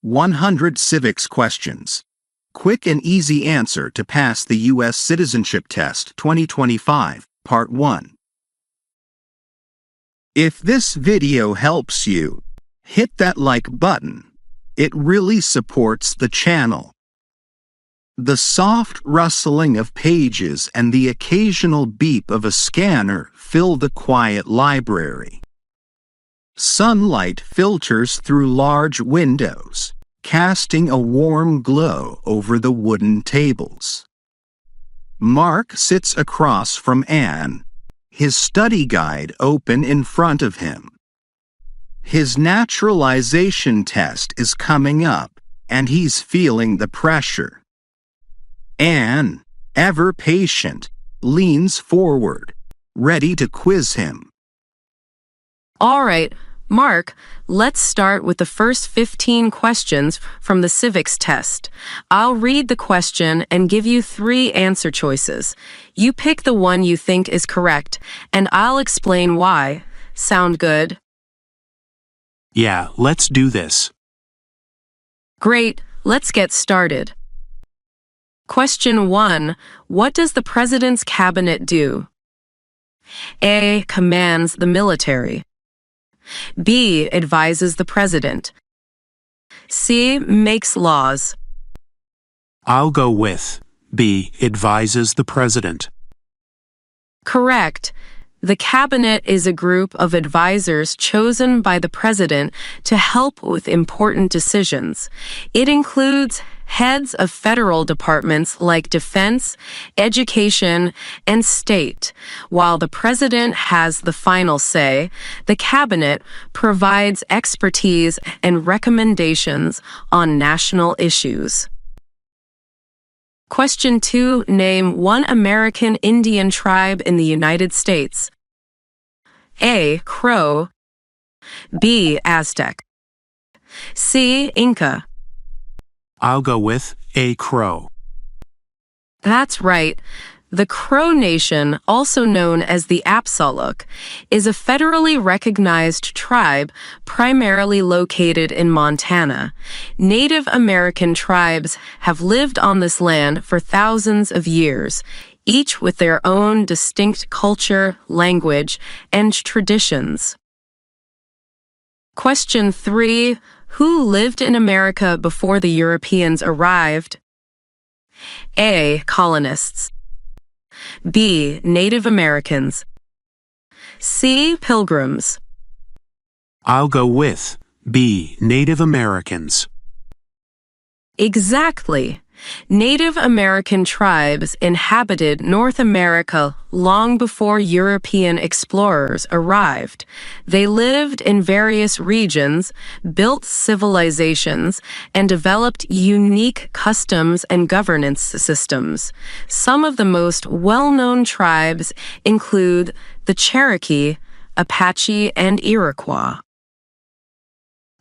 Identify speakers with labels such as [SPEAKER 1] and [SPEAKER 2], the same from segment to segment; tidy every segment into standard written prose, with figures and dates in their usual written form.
[SPEAKER 1] 100 Civics Questions. Quick and easy answer to pass the US Citizenship Test 2025, Part 1. If this video helps you, hit that like button. It really supports the channel. The soft rustling of pages and the occasional beep of a scanner fill the quiet library. Sunlight filters through large windows, casting a warm glow over the wooden tables. Mark sits across from Anne, his study guide open in front of him. His naturalization test is coming up, and he's feeling the pressure. Anne, ever patient, leans forward, ready to quiz him.
[SPEAKER 2] All right, Mark, let's start with the first 15 questions from the civics test. I'll read the question and give you 3 answer choices. You pick the one you think is correct, and I'll explain why. Sound good?
[SPEAKER 3] Yeah, let's do this.
[SPEAKER 2] Great, let's get started. Question 1. What does the President's Cabinet do? A. Commands the military. B. Advises the President. C. Makes laws.
[SPEAKER 3] I'll go with B. Advises the President.
[SPEAKER 2] Correct. The Cabinet is a group of advisors chosen by the President to help with important decisions. It includes heads of federal departments like Defense, Education, and State. While the President has the final say, the Cabinet provides expertise and recommendations on national issues. Question 2. Name one American Indian tribe in the United States. A. Crow. B. Aztec. C. Inca.
[SPEAKER 3] I'll go with A. Crow.
[SPEAKER 2] That's right. The Crow Nation, also known as the Apsaluk, is a federally recognized tribe primarily located in Montana. Native American tribes have lived on this land for thousands of years, each with their own distinct culture, language, and traditions. Question 3. Who lived in America before the Europeans arrived? A. Colonists. B. Native Americans. C. Pilgrims.
[SPEAKER 3] I'll go with B. Native Americans.
[SPEAKER 2] Exactly. Native American tribes inhabited North America long before European explorers arrived. They lived in various regions, built civilizations, and developed unique customs and governance systems. Some of the most well-known tribes include the Cherokee, Apache, and Iroquois.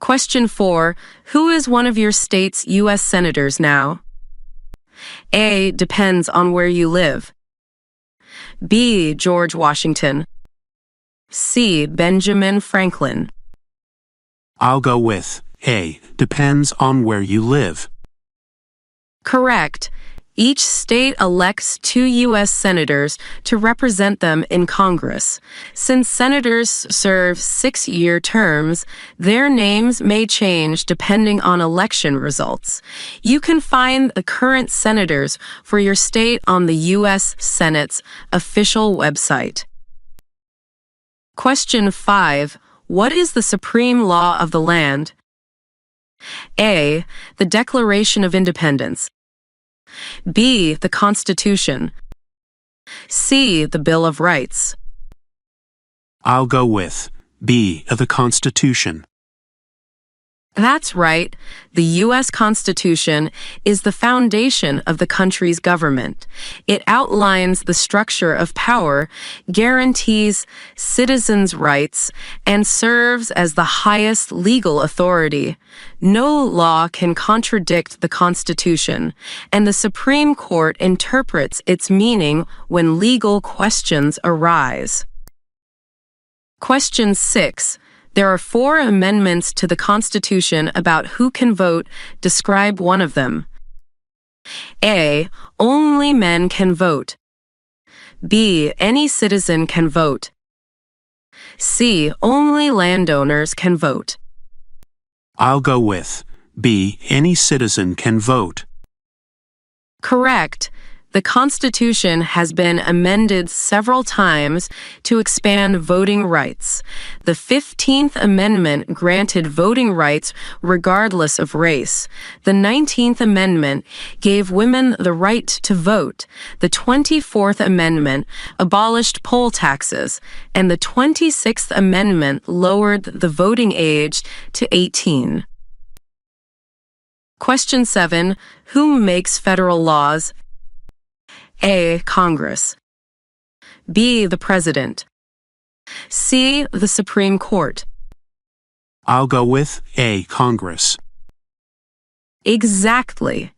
[SPEAKER 2] Question 4. Who is one of your state's U.S. senators now? A. Depends on where you live. B. George Washington. C. Benjamin Franklin.
[SPEAKER 3] I'll go with A. Depends on where you live.
[SPEAKER 2] Correct. Each state elects 2 U.S. senators to represent them in Congress. Since senators serve 6-year terms, their names may change depending on election results. You can find the current senators for your state on the U.S. Senate's official website. Question 5. What is the supreme law of the land? A. The Declaration of Independence. B. The Constitution. C. The Bill of Rights.
[SPEAKER 3] I'll go with B. The Constitution.
[SPEAKER 2] That's right. The U.S. Constitution is the foundation of the country's government. It outlines the structure of power, guarantees citizens' rights, and serves as the highest legal authority. No law can contradict the Constitution, and the Supreme Court interprets its meaning when legal questions arise. Question 6. There are 4 amendments to the Constitution about who can vote. Describe one of them. A. Only men can vote. B. Any citizen can vote. C. Only landowners can vote.
[SPEAKER 3] I'll go with B. Any citizen can vote.
[SPEAKER 2] Correct. The Constitution has been amended several times to expand voting rights. The 15th Amendment granted voting rights regardless of race. The 19th Amendment gave women the right to vote. The 24th Amendment abolished poll taxes, and the 26th Amendment lowered the voting age to 18. Question 7. Who makes federal laws? A. Congress. B. The President. C. The Supreme Court.
[SPEAKER 3] I'll go with A. Congress.
[SPEAKER 2] Exactly.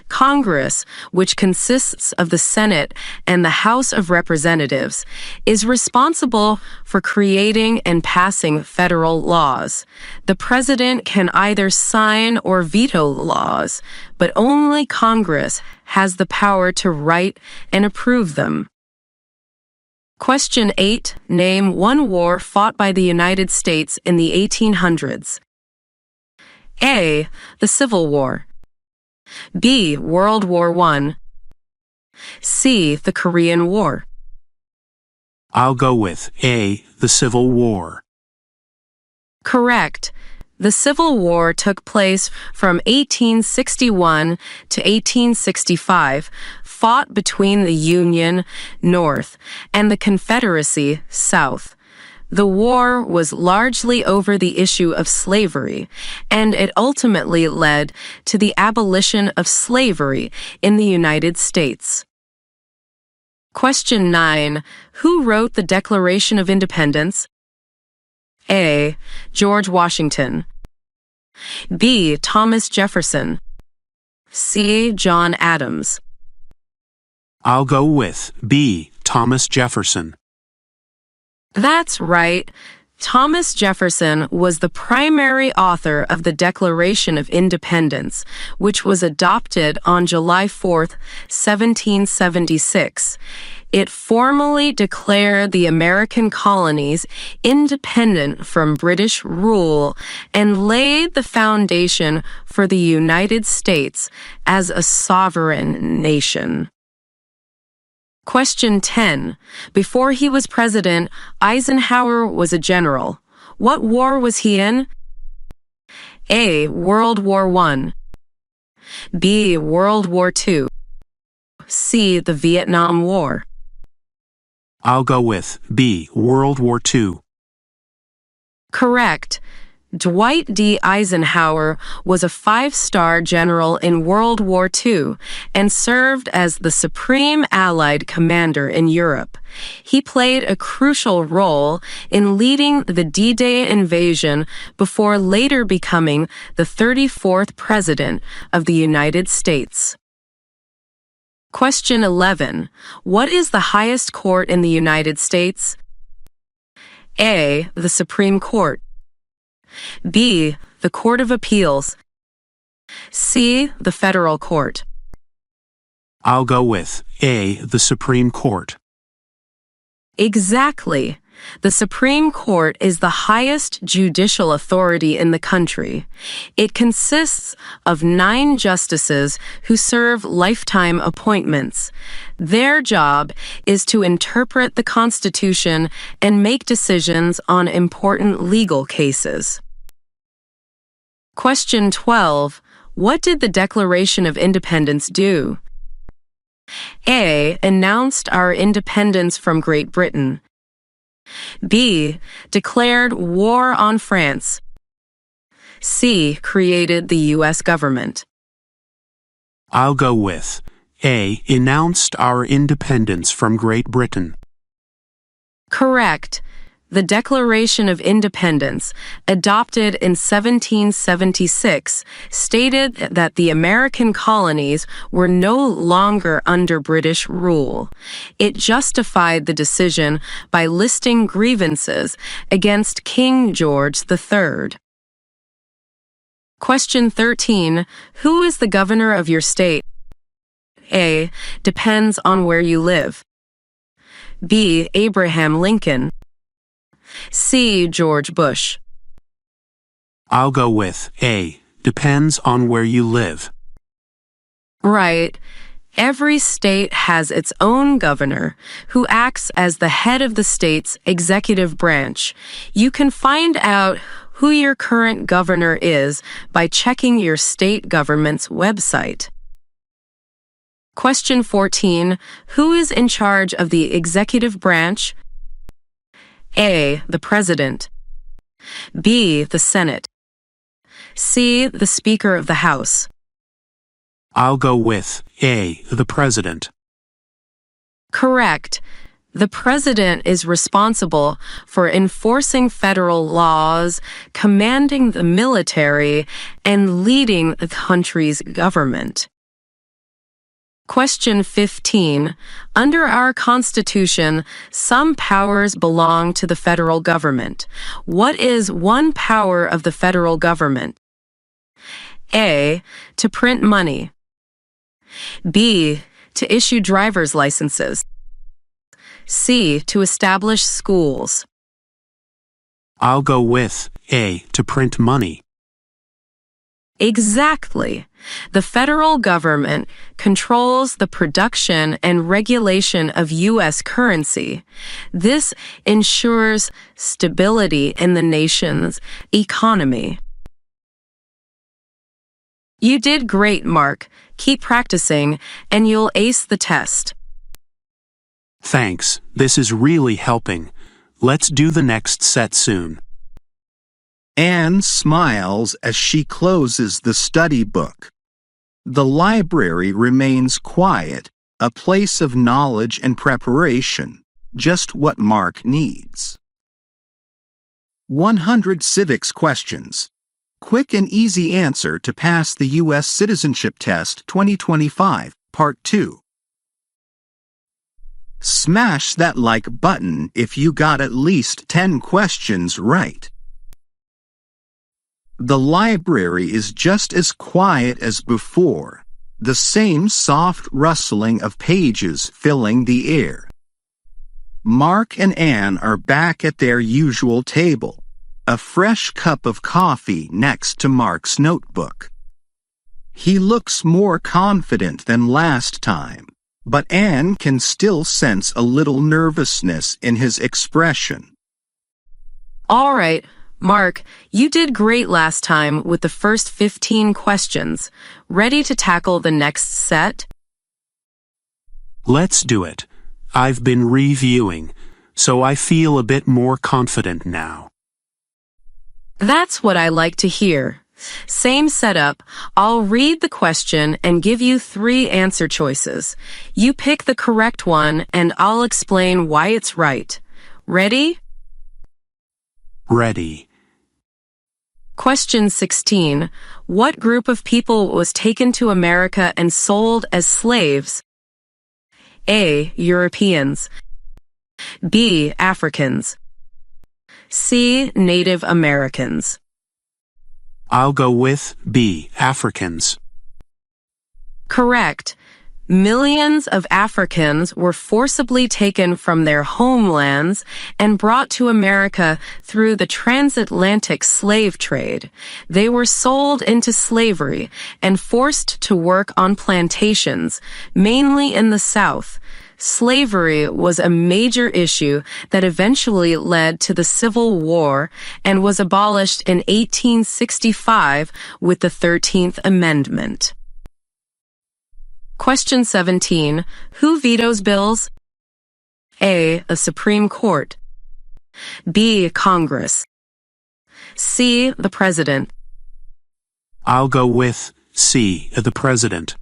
[SPEAKER 2] Congress, which consists of the Senate and the House of Representatives, is responsible for creating and passing federal laws. The President can either sign or veto laws, but only Congress has the power to write and approve them. Question 8. Name one war fought by the United States in the 1800s. A. The Civil War. B. World War I. C. The Korean War.
[SPEAKER 3] I'll go with A. The Civil War.
[SPEAKER 2] Correct. The Civil War took place from 1861 to 1865, fought between the Union, North, and the Confederacy, South. The war was largely over the issue of slavery, and it ultimately led to the abolition of slavery in the United States. Question 9. Who wrote the Declaration of Independence? A. George Washington. B. Thomas Jefferson. C. John Adams.
[SPEAKER 3] I'll go with B. Thomas Jefferson.
[SPEAKER 2] That's right. Thomas Jefferson was the primary author of the Declaration of Independence, which was adopted on July 4, 1776. It formally declared the American colonies independent from British rule and laid the foundation for the United States as a sovereign nation. Question 10. Before he was president, Eisenhower was a general. What war was he in? A. World War I. B. World War II. C. The Vietnam War.
[SPEAKER 3] I'll go with B. World War II.
[SPEAKER 2] Correct. Dwight D. Eisenhower was a 5-star general in World War II and served as the Supreme Allied Commander in Europe. He played a crucial role in leading the D-Day invasion before later becoming the 34th President of the United States. Question 11. What is the highest court in the United States? A. The Supreme Court. B. The Court of Appeals. C. The Federal Court.
[SPEAKER 3] I'll go with A. The Supreme Court.
[SPEAKER 2] Exactly. The Supreme Court is the highest judicial authority in the country. It consists of 9 justices who serve lifetime appointments. Their job is to interpret the Constitution and make decisions on important legal cases. Question 12. What did the Declaration of Independence do? A. Announced our independence from Great Britain. B. Declared war on France. C. Created the US government.
[SPEAKER 3] I'll go with A. Announced our independence from Great Britain.
[SPEAKER 2] Correct. The Declaration of Independence, adopted in 1776, stated that the American colonies were no longer under British rule. It justified the decision by listing grievances against King George III. Question 13. Who is the governor of your state? A. Depends on where you live. B. Abraham Lincoln. C. George Bush.
[SPEAKER 3] I'll go with A. Depends on where you live.
[SPEAKER 2] Right. Every state has its own governor, who acts as the head of the state's executive branch. You can find out who your current governor is by checking your state government's website. Question 14. Who is in charge of the executive branch? A. The President. B. The Senate. C. The Speaker of the House.
[SPEAKER 3] I'll go with A. The President.
[SPEAKER 2] Correct. The President is responsible for enforcing federal laws, commanding the military, and leading the country's government. Question 15. Under our Constitution, some powers belong to the federal government. What is one power of the federal government? A. To print money. B. To issue driver's licenses. C. To establish schools.
[SPEAKER 3] I'll go with A. To print money.
[SPEAKER 2] Exactly. The federal government controls the production and regulation of U.S. currency. This ensures stability in the nation's economy. You did great, Mark. Keep practicing, and you'll ace the test.
[SPEAKER 3] Thanks. This is really helping. Let's do the next set soon.
[SPEAKER 1] Anne smiles as she closes the study book. The library remains quiet, a place of knowledge and preparation, just what Mark needs. 100 Civics Questions. Quick and easy answer to pass the US Citizenship Test 2025, Part 2. Smash that like button if you got at least 10 questions right. The library is just as quiet as before, the same soft rustling of pages filling the air. Mark and Anne are back at their usual table, a fresh cup of coffee next to Mark's notebook. He looks more confident than last time, but Anne can still sense a little nervousness in his expression.
[SPEAKER 2] All right, Mark, you did great last time with the first 15 questions. Ready to tackle the next set?
[SPEAKER 3] Let's do it. I've been reviewing, so I feel a bit more confident now.
[SPEAKER 2] That's what I like to hear. Same setup. I'll read the question and give you 3 answer choices. You pick the correct one and I'll explain why it's right. Ready?
[SPEAKER 3] Ready.
[SPEAKER 2] Question 16. What group of people was taken to America and sold as slaves? A. Europeans. B. Africans. C. Native Americans.
[SPEAKER 3] I'll go with B. Africans.
[SPEAKER 2] Correct. Millions of Africans were forcibly taken from their homelands and brought to America through the transatlantic slave trade. They were sold into slavery and forced to work on plantations, mainly in the South. Slavery was a major issue that eventually led to the Civil War and was abolished in 1865 with the 13th Amendment. Question 17. Who vetoes bills? A. The Supreme Court. B. Congress. C. The President.
[SPEAKER 3] I'll go with C. The President.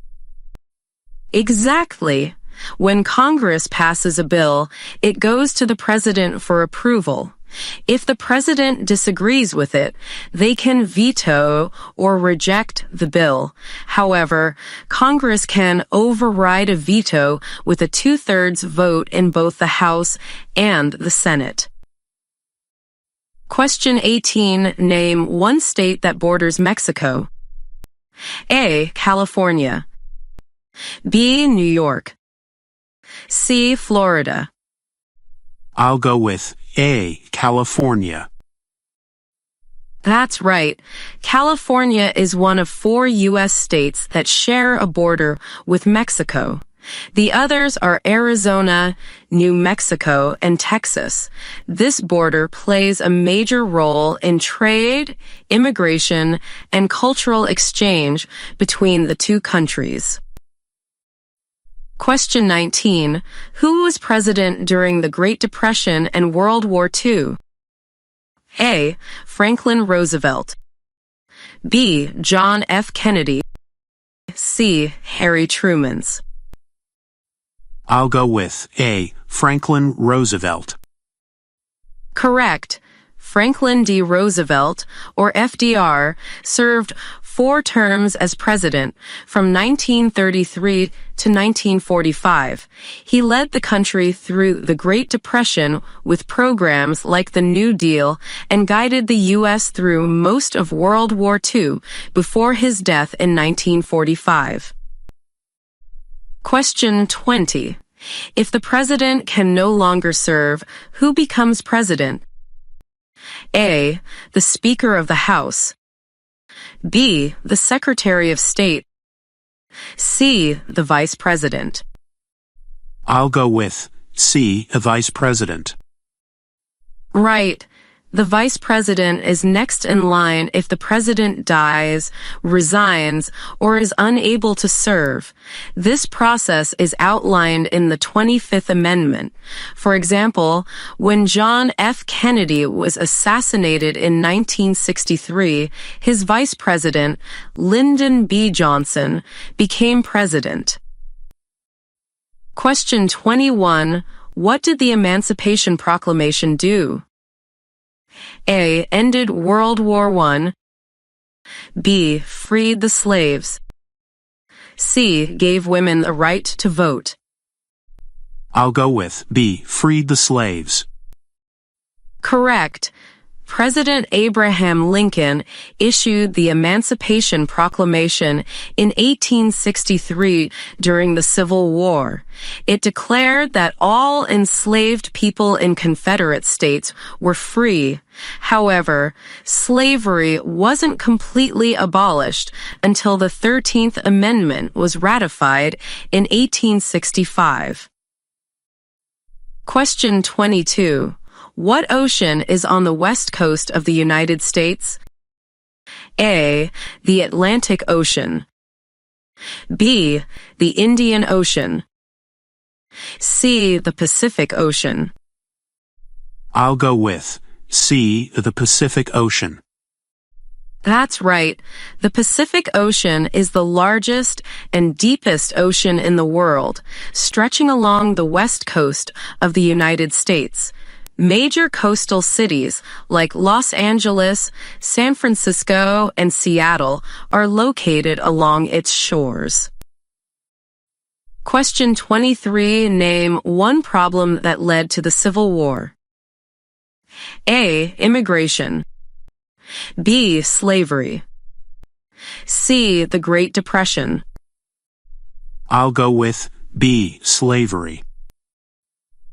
[SPEAKER 2] Exactly. When Congress passes a bill, it goes to the President for approval. If the president disagrees with it, they can veto or reject the bill. However, Congress can override a veto with a 2/3 vote in both the House and the Senate. Question 18. Name one state that borders Mexico. A. California. B. New York. C. Florida.
[SPEAKER 3] I'll go with A. California.
[SPEAKER 2] That's right. California is one of 4 U.S. states that share a border with Mexico. The others are Arizona, New Mexico, and Texas. This border plays a major role in trade, immigration, and cultural exchange between the two countries. Question 19. Who was president during the Great Depression and World War II? A. Franklin Roosevelt. B. John F. Kennedy. C. Harry Truman's.
[SPEAKER 3] I'll go with A. Franklin Roosevelt.
[SPEAKER 2] Correct. Franklin D. Roosevelt, or FDR, served 4 terms as president from 1933 to 1945. He led the country through the Great Depression with programs like the New Deal and guided the U.S. through most of World War II before his death in 1945. Question 20. If the president can no longer serve, who becomes president? A. The Speaker of the House. B. The Secretary of State. C. The Vice President.
[SPEAKER 3] I'll go with C. The Vice President.
[SPEAKER 2] Right. The vice president is next in line if the president dies, resigns, or is unable to serve. This process is outlined in the 25th Amendment. For example, when John F. Kennedy was assassinated in 1963, his vice president, Lyndon B. Johnson, became president. Question 21. What did the Emancipation Proclamation do? A. Ended World War I. B. Freed the slaves. C. Gave women the right to vote.
[SPEAKER 3] I'll go with B. Freed the slaves.
[SPEAKER 2] Correct. President Abraham Lincoln issued the Emancipation Proclamation in 1863 during the Civil War. It declared that all enslaved people in Confederate states were free. However, slavery wasn't completely abolished until the 13th Amendment was ratified in 1865. Question 22. What ocean is on the west coast of the United States? A. The Atlantic Ocean. B. The Indian Ocean. C. The Pacific Ocean.
[SPEAKER 3] I'll go with C. The Pacific Ocean.
[SPEAKER 2] That's right. The Pacific Ocean is the largest and deepest ocean in the world, stretching along the west coast of the United States. Major coastal cities like Los Angeles, San Francisco, and Seattle are located along its shores. Question 23. Name one problem that led to the Civil War. A. Immigration. B. Slavery. C. The Great Depression.
[SPEAKER 3] I'll go with B. Slavery.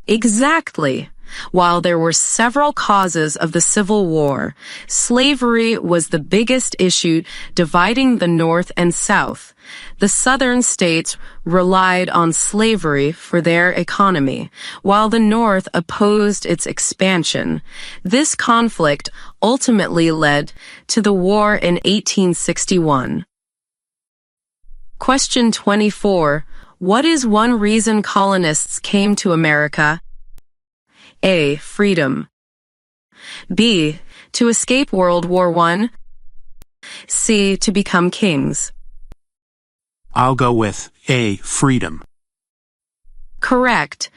[SPEAKER 2] Exactly. While there were several causes of the Civil War, slavery was the biggest issue dividing the North and South. The Southern states relied on slavery for their economy, while the North opposed its expansion. This conflict ultimately led to the war in 1861. Question 24. What is one reason colonists came to America? A. Freedom. B. To escape World War I. C. To become kings.
[SPEAKER 3] I'll go with A. Freedom.
[SPEAKER 2] Correct.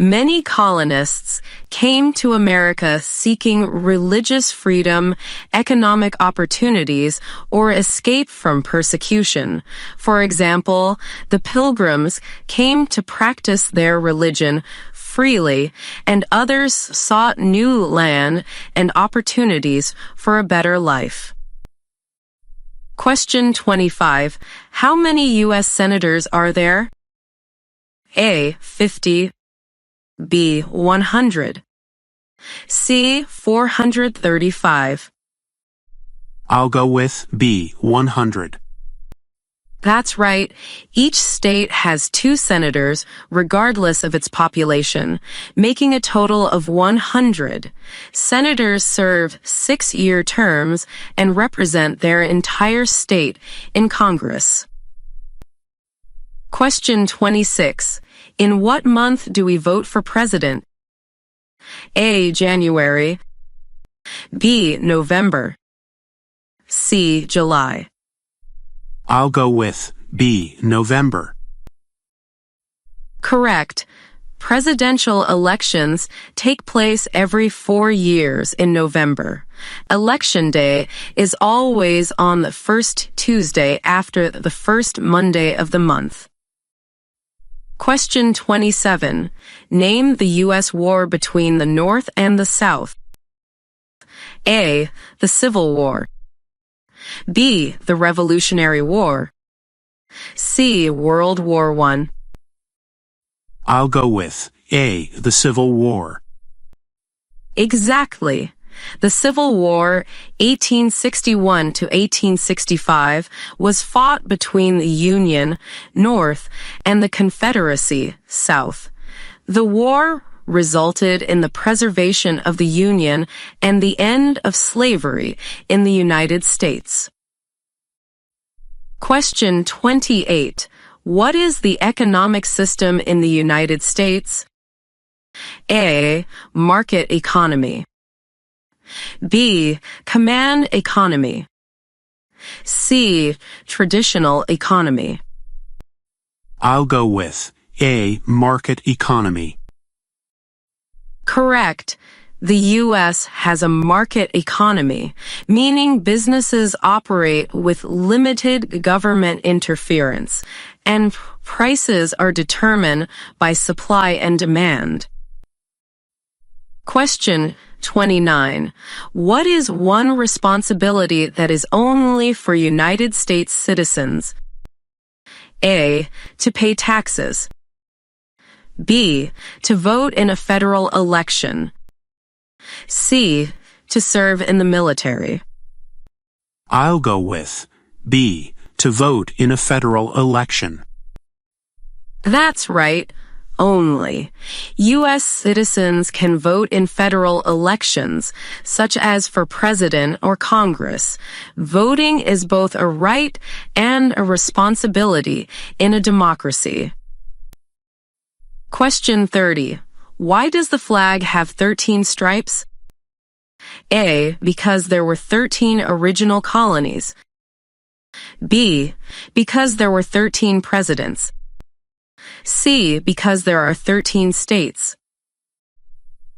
[SPEAKER 2] Many colonists came to America seeking religious freedom, economic opportunities, or escape from persecution. For example, the Pilgrims came to practice their religion freely, and others sought new land and opportunities for a better life. Question 25. How many U.S. senators are there? A. 50. B. 100. C. 435.
[SPEAKER 3] I'll go with B. 100.
[SPEAKER 2] That's right. Each state has 2 senators, regardless of its population, making a total of 100. Senators serve 6-year terms and represent their entire state in Congress. Question 26. In what month do we vote for president? A. January. B. November. C. July.
[SPEAKER 3] I'll go with B. November.
[SPEAKER 2] Correct. Presidential elections take place every 4 years in November. Election Day is always on the first Tuesday after the first Monday of the month. Question 27. Name the U.S. war between the North and the South. A. The Civil War. B. The Revolutionary War. C. World War I.
[SPEAKER 3] I'll go with A. The Civil War.
[SPEAKER 2] Exactly. The Civil War, 1861 to 1865, was fought between the Union, North, and the Confederacy, South. The war resulted in the preservation of the Union and the end of slavery in the United States. Question 28. What is the economic system in the United States? A. Market economy. B. Command economy. C. Traditional economy.
[SPEAKER 3] I'll go with A. Market economy.
[SPEAKER 2] Correct. The U.S. has a market economy, meaning businesses operate with limited government interference, and prices are determined by supply and demand. Question 29. What is one responsibility that is only for United States citizens? A. To pay taxes. B. To vote in a federal election. C. To serve in the military.
[SPEAKER 3] I'll go with B. To vote in a federal election.
[SPEAKER 2] That's right. Only. U.S. citizens can vote in federal elections, such as for president or Congress. Voting is both a right and a responsibility in a democracy. Question 30. Why does the flag have 13 stripes? A. Because there were 13 original colonies. B. Because there were 13 presidents. C. Because there are 13 states.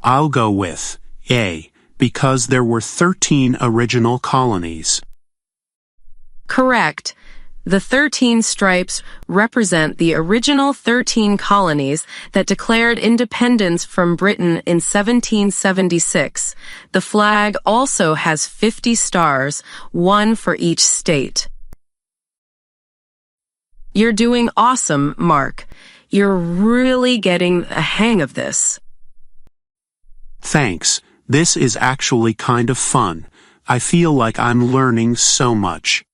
[SPEAKER 3] I'll go with A. Because there were 13 original colonies.
[SPEAKER 2] Correct. The 13 stripes represent the original 13 colonies that declared independence from Britain in 1776. The flag also has 50 stars, one for each state. You're doing awesome, Mark. You're really getting the hang of this.
[SPEAKER 3] Thanks. This is actually kind of fun. I feel like I'm learning so much.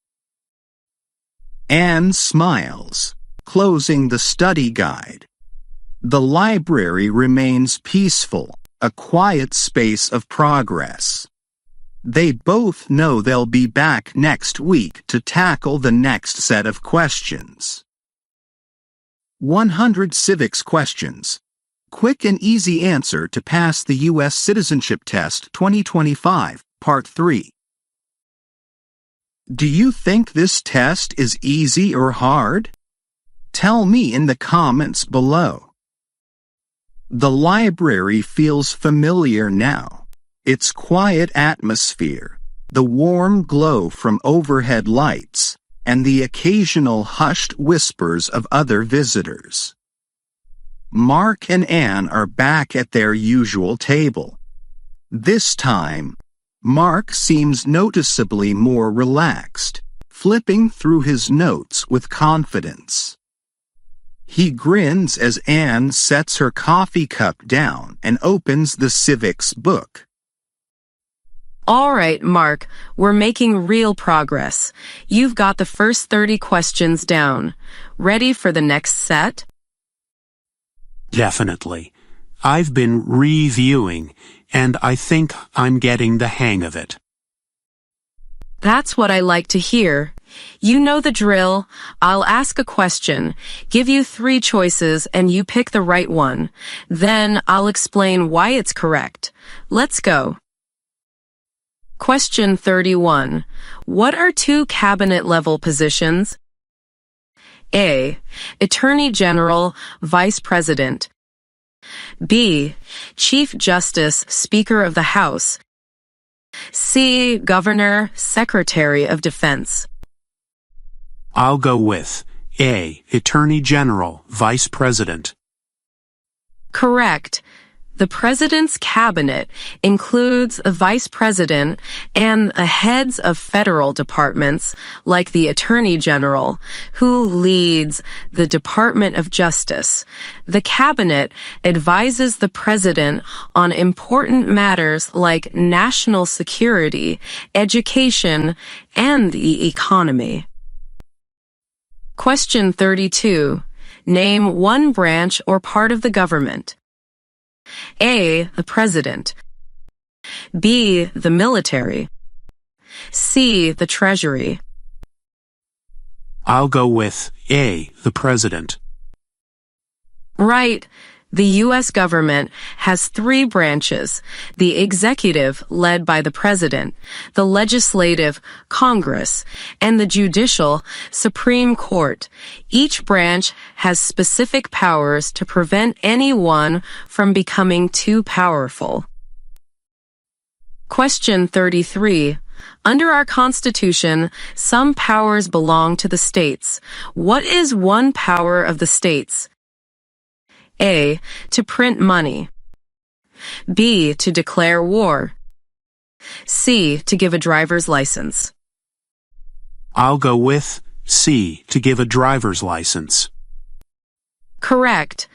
[SPEAKER 1] Anne smiles, closing the study guide. The library remains peaceful, a quiet space of progress. They both know they'll be back next week to tackle the next set of questions. 100 Civics Questions. Quick and easy answer to pass the US Citizenship Test 2025, Part 3. Do you think this test is easy or hard? Tell me in the comments below. The library feels familiar now. Its quiet atmosphere, the warm glow from overhead lights, and the occasional hushed whispers of other visitors. Mark and Anne are back at their usual table. This time, Mark seems noticeably more relaxed, flipping through his notes with confidence. He grins as Anne sets her coffee cup down and opens the civics book.
[SPEAKER 2] All right, Mark, we're making real progress. You've got the first 30 questions down. Ready for the next set?
[SPEAKER 3] Definitely. I've been reviewing, and I think I'm getting the hang of it.
[SPEAKER 2] That's what I like to hear. You know the drill. I'll ask a question, give you 3 choices, and you pick the right one. Then I'll explain why it's correct. Let's go. Question 31. What are 2 cabinet-level positions? A. Attorney General, Vice President. B. Chief Justice, Speaker of the House. C. Governor, Secretary of Defense.
[SPEAKER 3] I'll go with A. Attorney General, Vice President.
[SPEAKER 2] Correct. The President's cabinet includes a Vice President and the heads of federal departments, like the Attorney General, who leads the Department of Justice. The cabinet advises the President on important matters like national security, education, and the economy. Question 32. Name one branch or part of the government. A. The President. B. The military. C. The Treasury.
[SPEAKER 3] I'll go with A. The President.
[SPEAKER 2] Right. The U.S. government has 3 branches: the executive, led by the President, the legislative, Congress, and the judicial, Supreme Court. Each branch has specific powers to prevent anyone from becoming too powerful. Question 33. Under our Constitution, some powers belong to the states. What is one power of the states? A. To print money. B. To declare war. C. To give a driver's license.
[SPEAKER 3] I'll go with C. To give a driver's license.
[SPEAKER 2] Correct.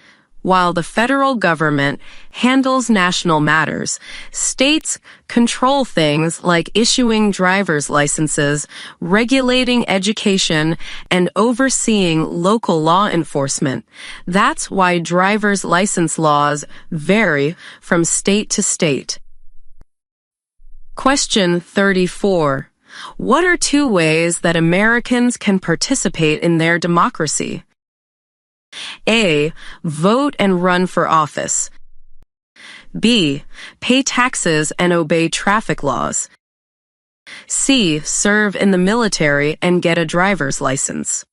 [SPEAKER 2] While the federal government handles national matters, states control things like issuing driver's licenses, regulating education, and overseeing local law enforcement. That's why driver's license laws vary from state to state. Question 34. What are 2 ways that Americans can participate in their democracy? A. Vote and run for office. B. Pay taxes and obey traffic laws. C. Serve in the military and get a driver's license.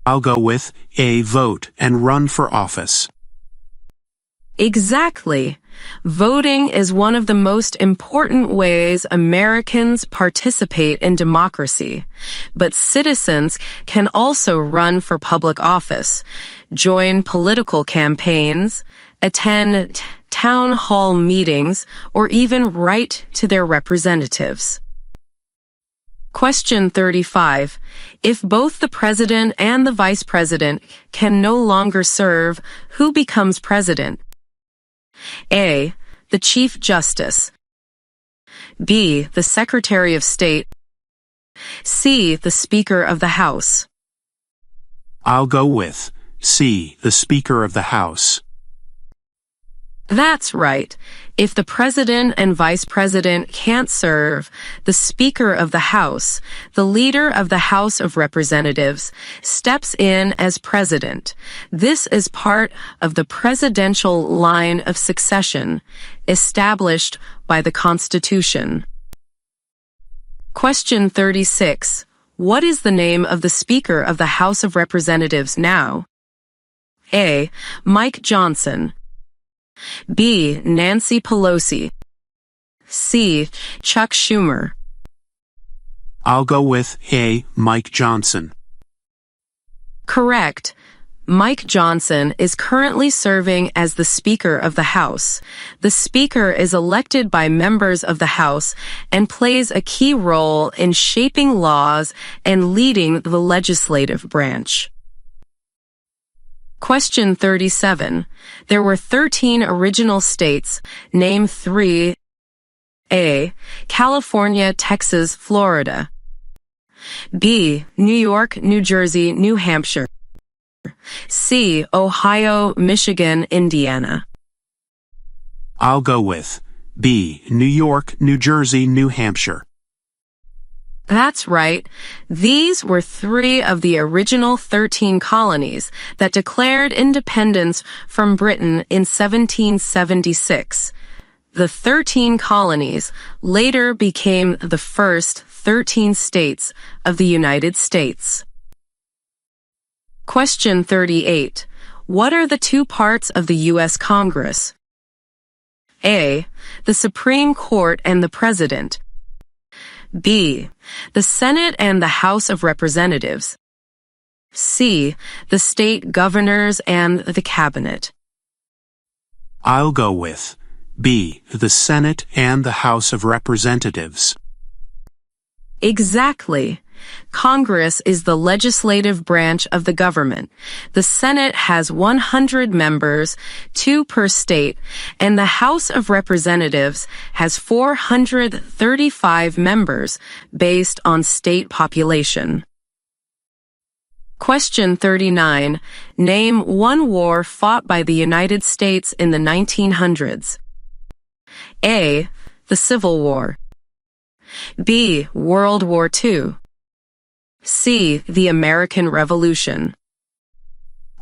[SPEAKER 3] I'll go with A. Vote and run for office.
[SPEAKER 2] Exactly. Voting is one of the most important ways Americans participate in democracy. But citizens can also run for public office, join political campaigns, attend town hall meetings, or even write to their representatives. Question 35. If both the president and the vice president can no longer serve, who becomes president? A. The Chief Justice. B. The Secretary of State. C. The Speaker of the House.
[SPEAKER 3] I'll go with C. The Speaker of the House.
[SPEAKER 2] That's right. If the president and vice president can't serve, the Speaker of the House, the leader of the House of Representatives, steps in as president. This is part of the presidential line of succession established by the Constitution. Question 36. What is the name of the Speaker of the House of Representatives now? A. Mike Johnson. B. Nancy Pelosi. C. Chuck Schumer.
[SPEAKER 3] I'll go with A. Mike Johnson.
[SPEAKER 2] Correct. Mike Johnson is currently serving as the Speaker of the House. The Speaker is elected by members of the House and plays a key role in shaping laws and leading the legislative branch. Question 37. There were 13 original states. Name 3. A. California, Texas, Florida. B. New York, New Jersey, New Hampshire. C. Ohio, Michigan, Indiana.
[SPEAKER 3] I'll go with B. New York, New Jersey, New Hampshire.
[SPEAKER 2] That's right. These were 3 of the original 13 colonies that declared independence from Britain in 1776. The 13 colonies later became the first 13 states of the United States. Question 38. What are the 2 parts of the U.S. Congress? A. The Supreme Court and the President. B. The Senate and the House of Representatives. C. The state governors and the cabinet.
[SPEAKER 3] I'll go with B. The Senate and the House of Representatives.
[SPEAKER 2] Exactly. Congress is the legislative branch of the government. The Senate has 100 members, 2 per state, and the House of Representatives has 435 members based on state population. Question 39. Name 1 war fought by the United States in the 1900s. A. The Civil War. B. World War II. C. The American Revolution.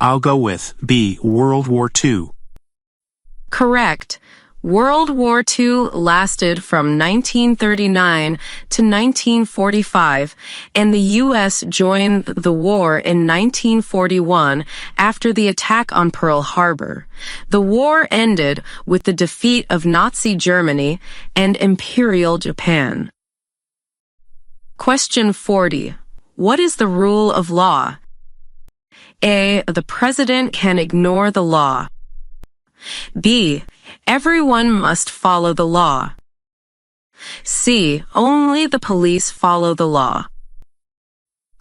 [SPEAKER 3] I'll go with B. World War II.
[SPEAKER 2] Correct. World War II lasted from 1939 to 1945, and the U.S. joined the war in 1941 after the attack on Pearl Harbor. The war ended with the defeat of Nazi Germany and Imperial Japan. Question 40. What is the rule of law? A. The president can ignore the law. B. Everyone must follow the law. C. Only the police follow the law.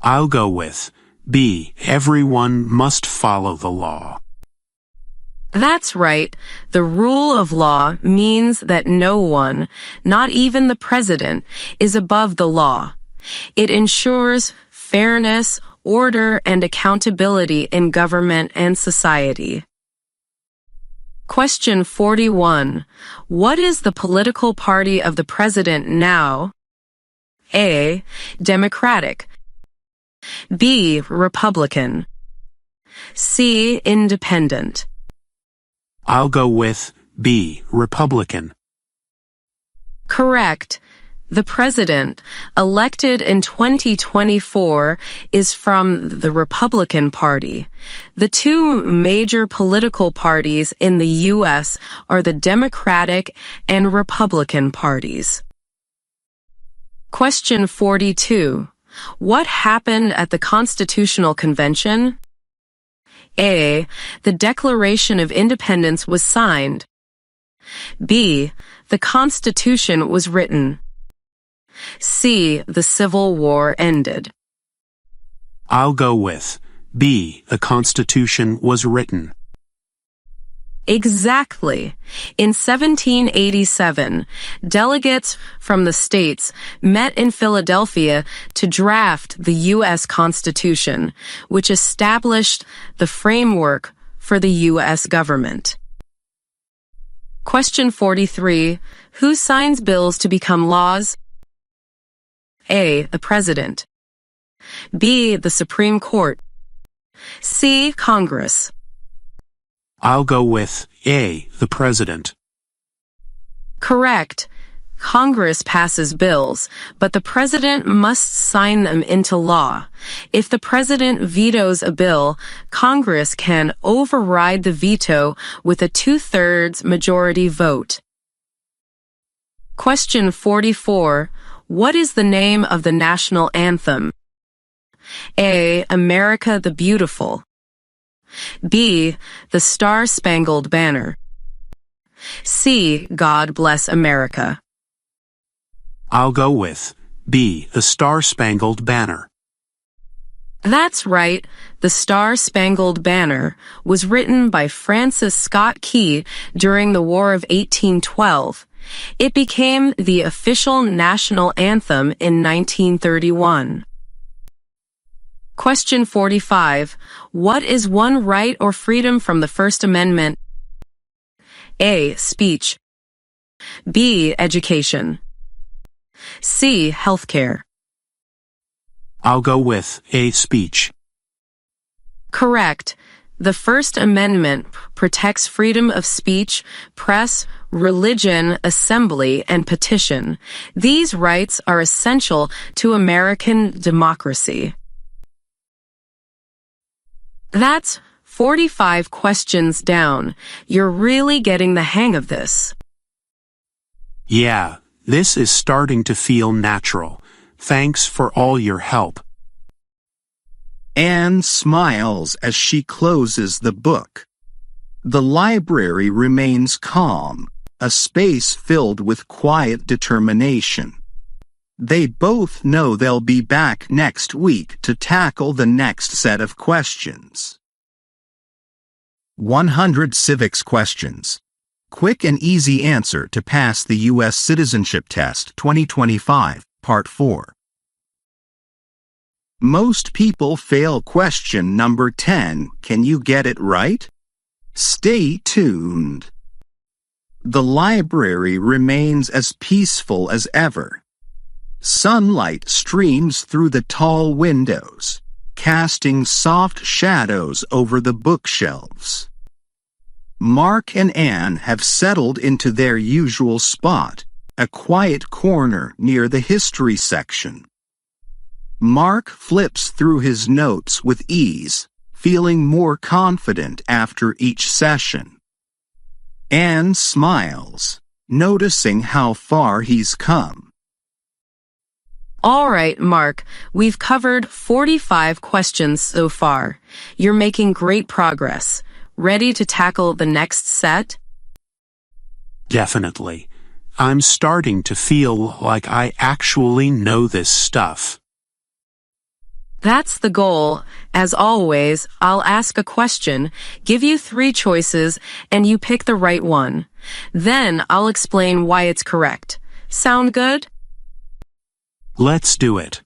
[SPEAKER 3] I'll go with B. Everyone must follow the law.
[SPEAKER 2] That's right. The rule of law means that no one, not even the president, is above the law. It ensures fairness, order, and accountability in government and society. Question 41. What is the political party of the president now? A. Democratic. B. Republican. C. Independent.
[SPEAKER 3] I'll go with B. Republican.
[SPEAKER 2] Correct. The president, elected in 2024, is from the Republican Party. The 2 major political parties in the U.S. are the Democratic and Republican parties. Question 42. What happened at the Constitutional Convention? A. The Declaration of Independence was signed. B. The Constitution was written. C. The Civil War ended.
[SPEAKER 3] I'll go with B. The Constitution was written.
[SPEAKER 2] Exactly. In 1787, delegates from the states met in Philadelphia to draft the U.S. Constitution, which established the framework for the U.S. government. Question 43. Who signs bills to become laws? A. The President. B. The Supreme Court. C. Congress.
[SPEAKER 3] I'll go with A. The President.
[SPEAKER 2] Correct. Congress passes bills, but the president must sign them into law. If the president vetoes a bill, Congress can override the veto with a 2/3 majority vote. Question 44. What is the name of the national anthem? A. America the Beautiful. B. The Star-Spangled Banner. C. God Bless America.
[SPEAKER 3] I'll go with B. The Star-Spangled Banner.
[SPEAKER 2] That's right. The Star-Spangled Banner was written by Francis Scott Key during the War of 1812. It became the official national anthem in 1931. Question 45. What is one right or freedom from the First Amendment? A. Speech. B. Education. C. Healthcare.
[SPEAKER 3] I'll go with A. Speech.
[SPEAKER 2] Correct. The First Amendment protects freedom of speech, press, religion, assembly, and petition. These rights are essential to American democracy. That's 45 questions down. You're really getting the hang of this.
[SPEAKER 3] Yeah, this is starting to feel natural. Thanks for all your help.
[SPEAKER 1] Anne smiles as she closes the book. The library remains calm, a space filled with quiet determination. They both know they'll be back next week to tackle the next set of questions. 100 Civics Questions. Quick and easy answer to pass the US Citizenship Test 2025, Part 4. Most people fail question number 10. Can you get it right? Stay tuned. The library remains as peaceful as ever. Sunlight streams through the tall windows, casting soft shadows over the bookshelves. Mark and Anne have settled into their usual spot, a quiet corner near the history section. Mark flips through his notes with ease, feeling more confident after each session. Anne smiles, noticing how far he's come.
[SPEAKER 2] All right, Mark, we've covered 45 questions so far. You're making great progress. Ready to tackle the next set?
[SPEAKER 3] Definitely. I'm starting to feel like I actually know this stuff.
[SPEAKER 2] That's the goal. As always, I'll ask a question, give you 3 choices, and you pick the right one. Then I'll explain why it's correct. Sound good?
[SPEAKER 3] Let's do it.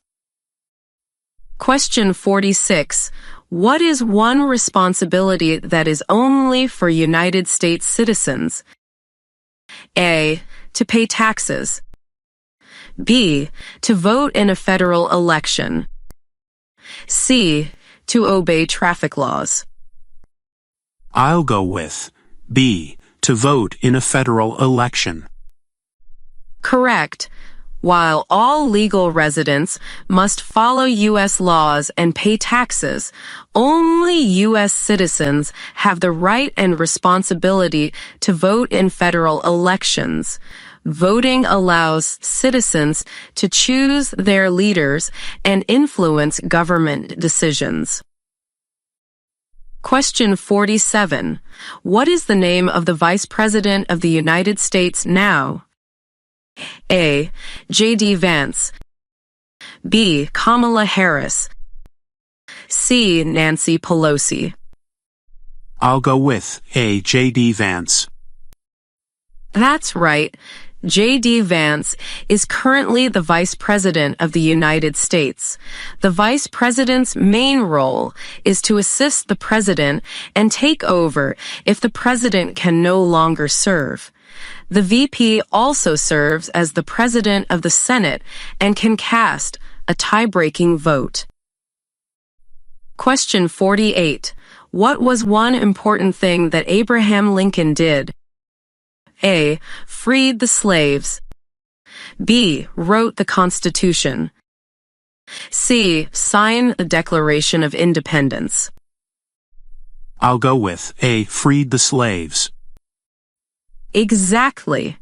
[SPEAKER 2] Question 46. What is one responsibility that is only for United States citizens? A. To pay taxes. B. To vote in a federal election. C. To obey traffic laws.
[SPEAKER 3] I'll go with B. To vote in a federal election.
[SPEAKER 2] Correct. While all legal residents must follow U.S. laws and pay taxes, only U.S. citizens have the right and responsibility to vote in federal elections. Voting allows citizens to choose their leaders and influence government decisions. Question 47. What is the name of the Vice President of the United States now? A. J.D. Vance. B. Kamala Harris. C. Nancy Pelosi.
[SPEAKER 3] I'll go with A. J.D. Vance.
[SPEAKER 2] That's right. J.D. Vance is currently the Vice President of the United States. The Vice President's main role is to assist the President and take over if the President can no longer serve. The VP also serves as the President of the Senate and can cast a tie-breaking vote. Question 48. What was one important thing that Abraham Lincoln did? A. Freed the slaves. B. Wrote the Constitution. C. Signed the Declaration of Independence.
[SPEAKER 3] I'll go with A. Freed the slaves.
[SPEAKER 2] Exactly.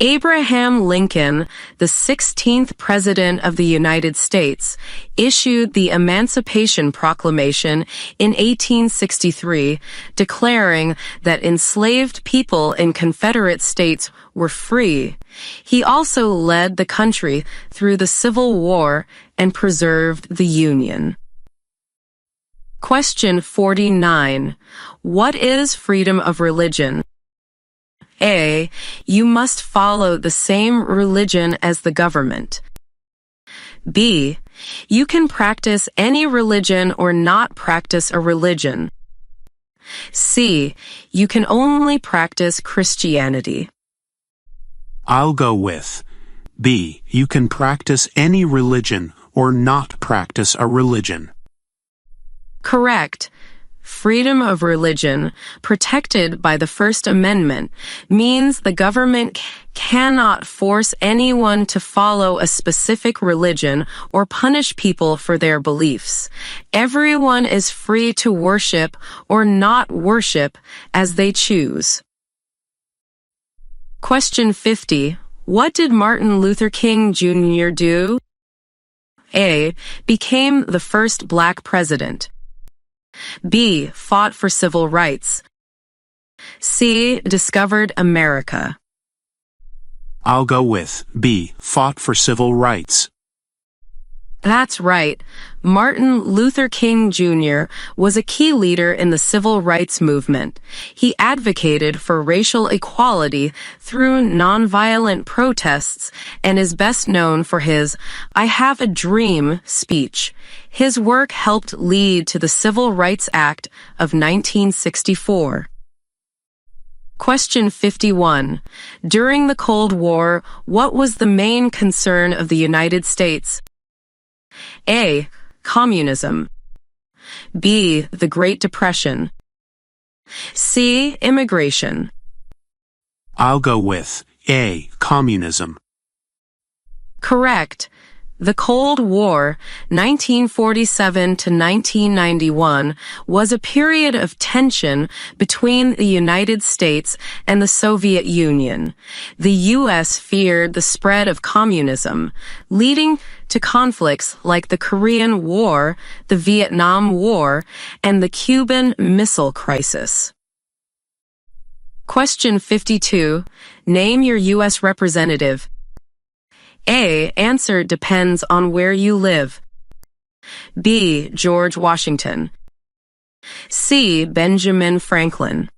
[SPEAKER 2] Abraham Lincoln, the 16th President of the United States, issued the Emancipation Proclamation in 1863, declaring that enslaved people in Confederate states were free. He also led the country through the Civil War and preserved the Union. Question 49. What is freedom of religion? A. You must follow the same religion as the government. B. You can practice any religion or not practice a religion. C. You can only practice Christianity.
[SPEAKER 3] I'll go with B. You can practice any religion or not practice a religion.
[SPEAKER 2] Correct. Freedom of religion, protected by the First Amendment, means the government cannot force anyone to follow a specific religion or punish people for their beliefs. Everyone is free to worship or not worship as they choose. Question 50. What did Martin Luther King Jr. do? A. Became the first black president. B. Fought for civil rights. C. Discovered America.
[SPEAKER 3] I'll go with B. Fought for civil rights.
[SPEAKER 2] That's right. Martin Luther King Jr. was a key leader in the civil rights movement. He advocated for racial equality through nonviolent protests and is best known for his "I Have a Dream" speech. His work helped lead to the Civil Rights Act of 1964. Question 51. During the Cold War, what was the main concern of the United States? A. Communism. B. The Great Depression. C. Immigration.
[SPEAKER 3] I'll go with A. Communism.
[SPEAKER 2] Correct. The Cold War, 1947 to 1991, was a period of tension between the United States and the Soviet Union. The U.S. feared the spread of communism, leading to conflicts like the Korean War, the Vietnam War, and the Cuban Missile Crisis. Question 52. Name your U.S. representative. A. Answer depends on where you live. B. George Washington. C. Benjamin Franklin.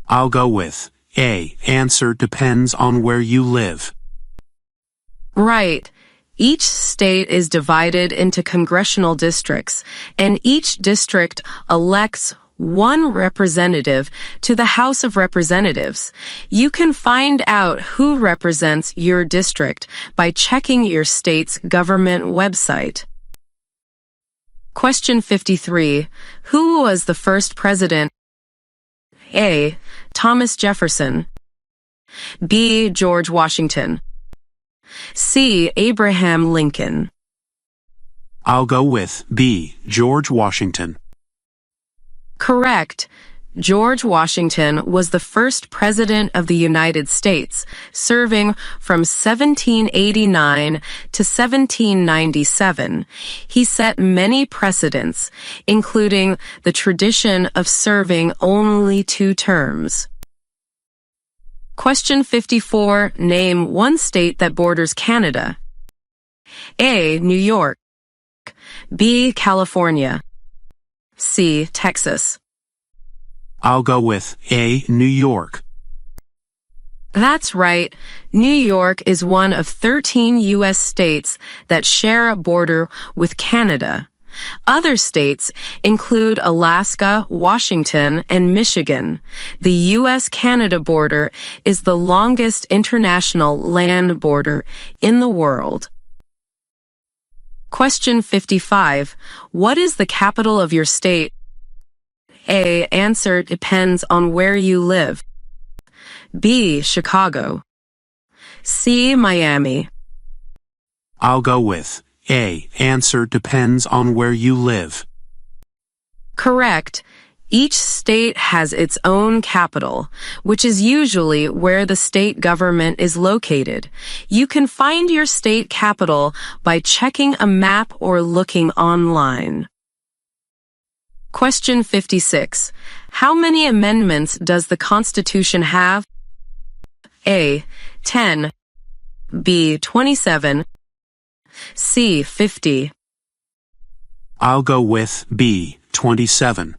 [SPEAKER 3] I'll go with A. Answer depends on where you live.
[SPEAKER 2] Right. Each state is divided into congressional districts, and each district elects one representative to the House of Representatives. You can find out who represents your district by checking your state's government website. Question 53. Who was the first president? A. Thomas Jefferson. B. George Washington. C. Abraham Lincoln.
[SPEAKER 3] I'll go with B. George Washington.
[SPEAKER 2] Correct. George Washington was the first president of the United States, serving from 1789 to 1797. He set many precedents, including the tradition of serving only 2 terms. Question 54. Name one state that borders Canada. A. New York. B. California. C. Texas.
[SPEAKER 3] I'll go with A. New York.
[SPEAKER 2] That's right. New York is one of 13 U.S. states that share a border with Canada. Other states include Alaska, Washington, and Michigan. The U.S.-Canada border is the longest international land border in the world. Question 55. What is the capital of your state? A. Answer depends on where you live. B. Chicago. C. Miami.
[SPEAKER 3] I'll go with A. Answer depends on where you live.
[SPEAKER 2] Correct. Each state has its own capital, which is usually where the state government is located. You can find your state capital by checking a map or looking online. Question 56. How many amendments does the Constitution have? A. 10. B. 27. C. 50.
[SPEAKER 3] I'll go with B. 27.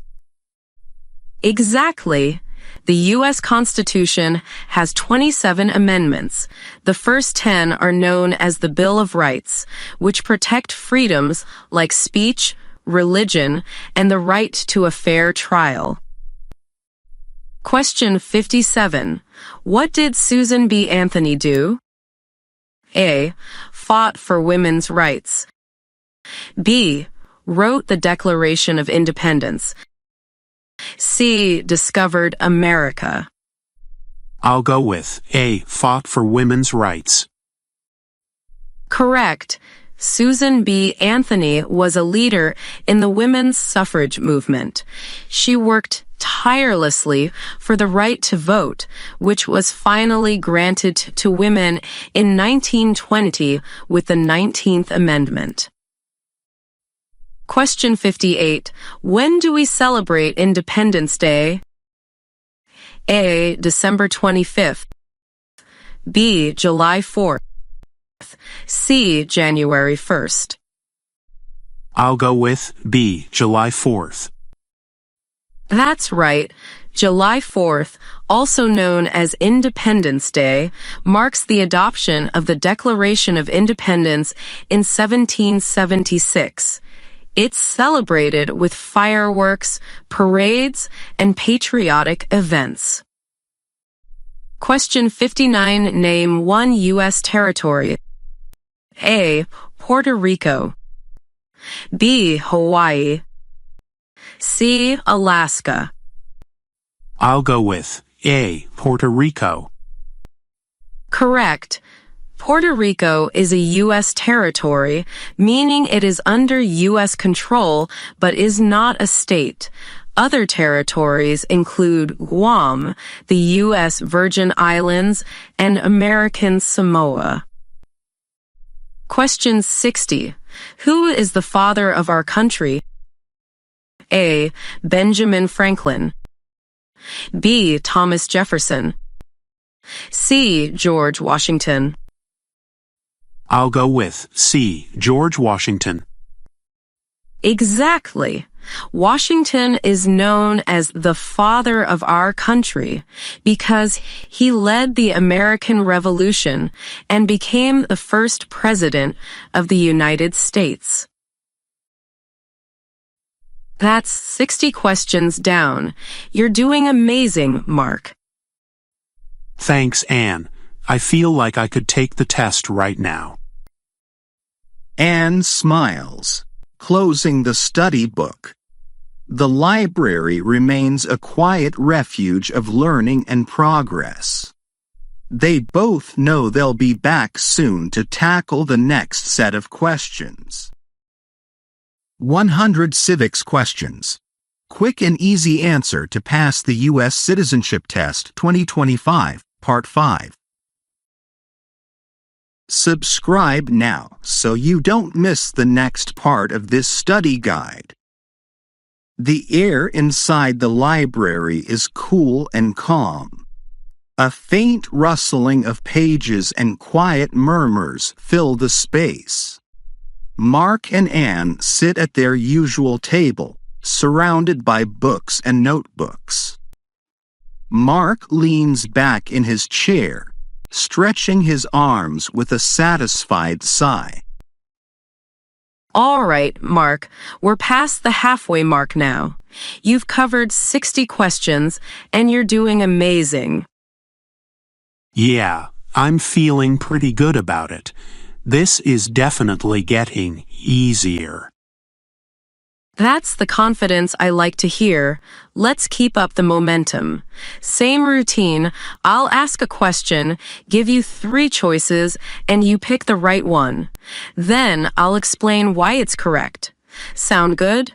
[SPEAKER 2] Exactly. The U.S. Constitution has 27 amendments. The first 10 are known as the Bill of Rights, which protect freedoms like speech, religion, and the right to a fair trial. Question 57. What did Susan B. Anthony do? A. Fought for women's rights. B. Wrote the Declaration of Independence. C. Discovered America.
[SPEAKER 3] I'll go with A. Fought for women's rights.
[SPEAKER 2] Correct. Susan B. Anthony was a leader in the women's suffrage movement. She worked tirelessly for the right to vote, which was finally granted to women in 1920 with the 19th Amendment. Question 58. When do we celebrate Independence Day? A. December 25th. B. July 4th. C. January 1st.
[SPEAKER 3] I'll go with B. July 4th.
[SPEAKER 2] That's right. July 4th, also known as Independence Day, marks the adoption of the Declaration of Independence in 1776. It's celebrated with fireworks, parades, and patriotic events. Question 59. Name one U.S. territory. A. Puerto Rico. B. Hawaii. C. Alaska.
[SPEAKER 3] I'll go with A. Puerto Rico.
[SPEAKER 2] Correct. Puerto Rico is a U.S. territory, meaning it is under U.S. control but is not a state. Other territories include Guam, the U.S. Virgin Islands, and American Samoa. Question 60. Who is the father of our country? A. Benjamin Franklin. B. Thomas Jefferson. C. George Washington.
[SPEAKER 3] I'll go with C. George Washington.
[SPEAKER 2] Exactly. Washington is known as the father of our country because he led the American Revolution and became the first president of the United States. That's 60 questions down. You're doing amazing, Mark.
[SPEAKER 3] Thanks, Anne. I feel like I could take the test right now.
[SPEAKER 1] Anne smiles, closing the study book. The library remains a quiet refuge of learning and progress. They both know they'll be back soon to tackle the next set of questions. 100 Civics Questions. Quick and easy answer to pass the US Citizenship Test 2025, Part 5. Subscribe now so you don't miss the next part of this study guide. The air inside the library is cool and calm. A faint rustling of pages and quiet murmurs fill the space. Mark and Anne sit at their usual table, surrounded by books and notebooks. Mark leans back in his chair, stretching his arms with a satisfied sigh.
[SPEAKER 2] All right, Mark, we're past the halfway mark now. You've covered 60 questions, and you're doing amazing.
[SPEAKER 3] Yeah, I'm feeling pretty good about it. This is definitely getting easier.
[SPEAKER 2] That's the confidence I like to hear. Let's keep up the momentum. Same routine. I'll ask a question, give you 3 choices, and you pick the right one. Then I'll explain why it's correct. Sound good?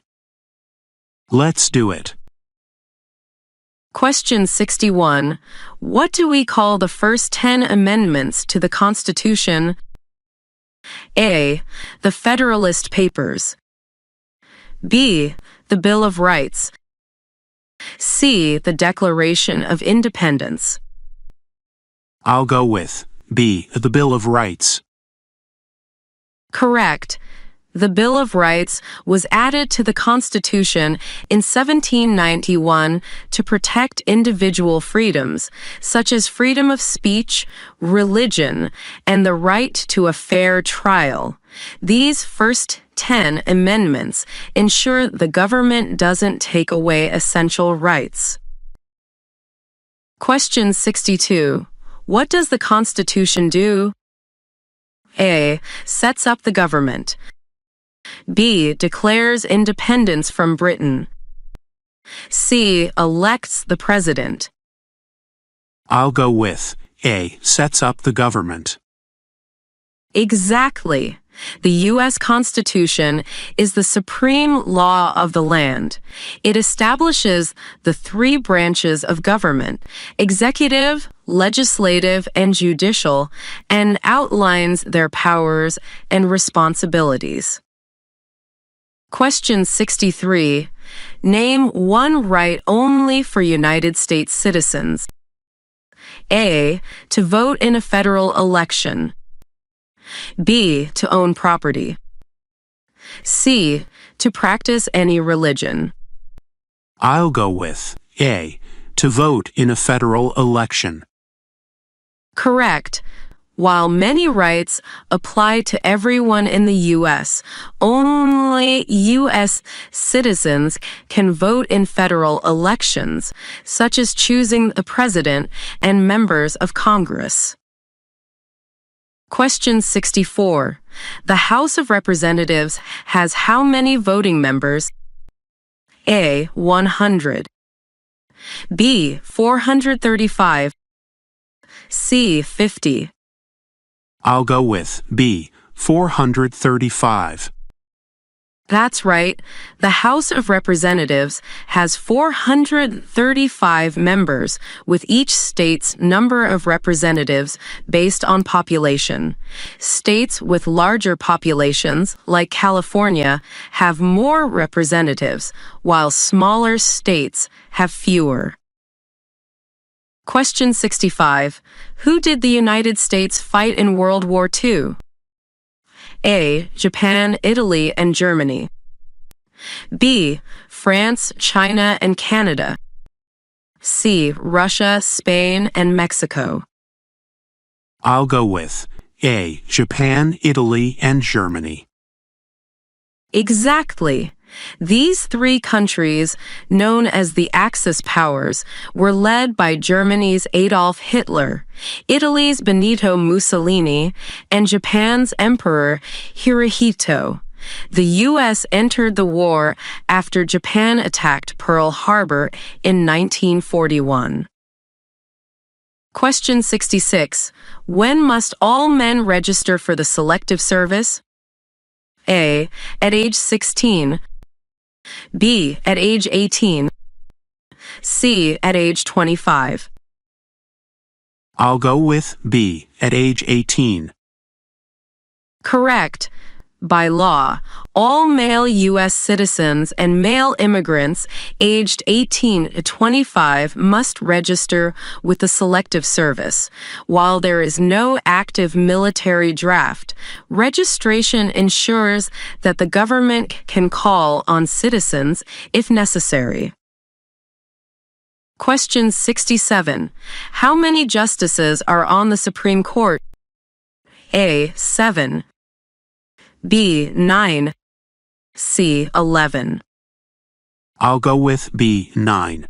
[SPEAKER 3] Let's do it.
[SPEAKER 2] Question 61. What do we call the first 10 amendments to the Constitution? A. The Federalist Papers. B. The Bill of Rights. C. The Declaration of Independence.
[SPEAKER 3] I'll go with B. The Bill of Rights.
[SPEAKER 2] Correct. The Bill of Rights was added to the Constitution in 1791 to protect individual freedoms, such as freedom of speech, religion, and the right to a fair trial. These first 10 amendments ensure the government doesn't take away essential rights. Question 62. What does the Constitution do? A. Sets up the government. B. Declares independence from Britain. C. Elects the president.
[SPEAKER 3] I'll go with A. Sets up the government.
[SPEAKER 2] Exactly. The U.S. Constitution is the supreme law of the land. It establishes the 3 branches of government, executive, legislative, and judicial, and outlines their powers and responsibilities. Question 63. Name one right only for United States citizens. A. To vote in a federal election. B. To own property. C. To practice any religion.
[SPEAKER 3] I'll go with A. To vote in a federal election.
[SPEAKER 2] Correct. While many rights apply to everyone in the U.S., only U.S. citizens can vote in federal elections, such as choosing the president and members of Congress. Question 64. The House of Representatives has how many voting members? A. 100. B. 435. C. 50.
[SPEAKER 3] I'll go with B. 435.
[SPEAKER 2] That's right. The House of Representatives has 435 members, with each state's number of representatives based on population. States with larger populations, like California, have more representatives, while smaller states have fewer. Question 65. Who did the United States fight in World War II? A. Japan, Italy, and Germany. B. France, China, and Canada. C. Russia, Spain, and Mexico.
[SPEAKER 3] I'll go with A. Japan, Italy, and Germany.
[SPEAKER 2] Exactly. These 3 countries, known as the Axis powers, were led by Germany's Adolf Hitler, Italy's Benito Mussolini, and Japan's Emperor Hirohito. The U.S. entered the war after Japan attacked Pearl Harbor in 1941. Question 66. When must all men register for the Selective Service? A. At age 16. B. At age 18. C. At age 25.
[SPEAKER 3] I'll go with B. At age 18.
[SPEAKER 2] Correct. By law, all male U.S. citizens and male immigrants aged 18 to 25 must register with the Selective Service. While there is no active military draft, registration ensures that the government can call on citizens if necessary. Question 67. How many justices are on the Supreme Court? A. 7. B. 9. C. 11.
[SPEAKER 3] I'll go with B. 9.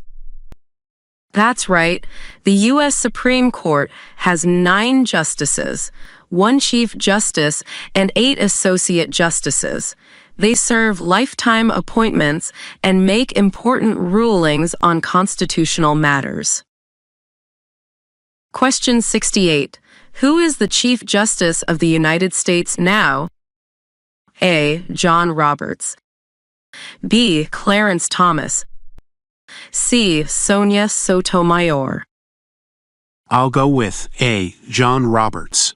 [SPEAKER 2] That's right. The U.S. Supreme Court has 9 justices. 1 Chief Justice, and 8 Associate Justices. They serve lifetime appointments and make important rulings on constitutional matters. Question 68. Who is the Chief Justice of the United States now? A. John Roberts. B. Clarence Thomas. C. Sonia Sotomayor.
[SPEAKER 3] I'll go with A. John Roberts.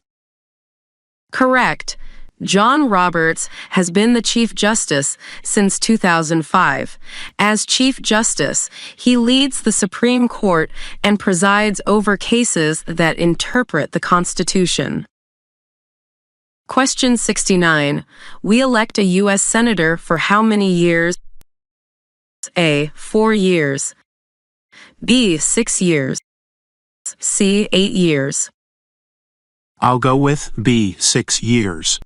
[SPEAKER 2] Correct. John Roberts has been the Chief Justice since 2005. As Chief Justice, he leads the Supreme Court and presides over cases that interpret the Constitution. Question 69. We elect a U.S. Senator for how many years? A. 4 years. B. 6 years. C. 8 years.
[SPEAKER 3] I'll go with B. 6 years.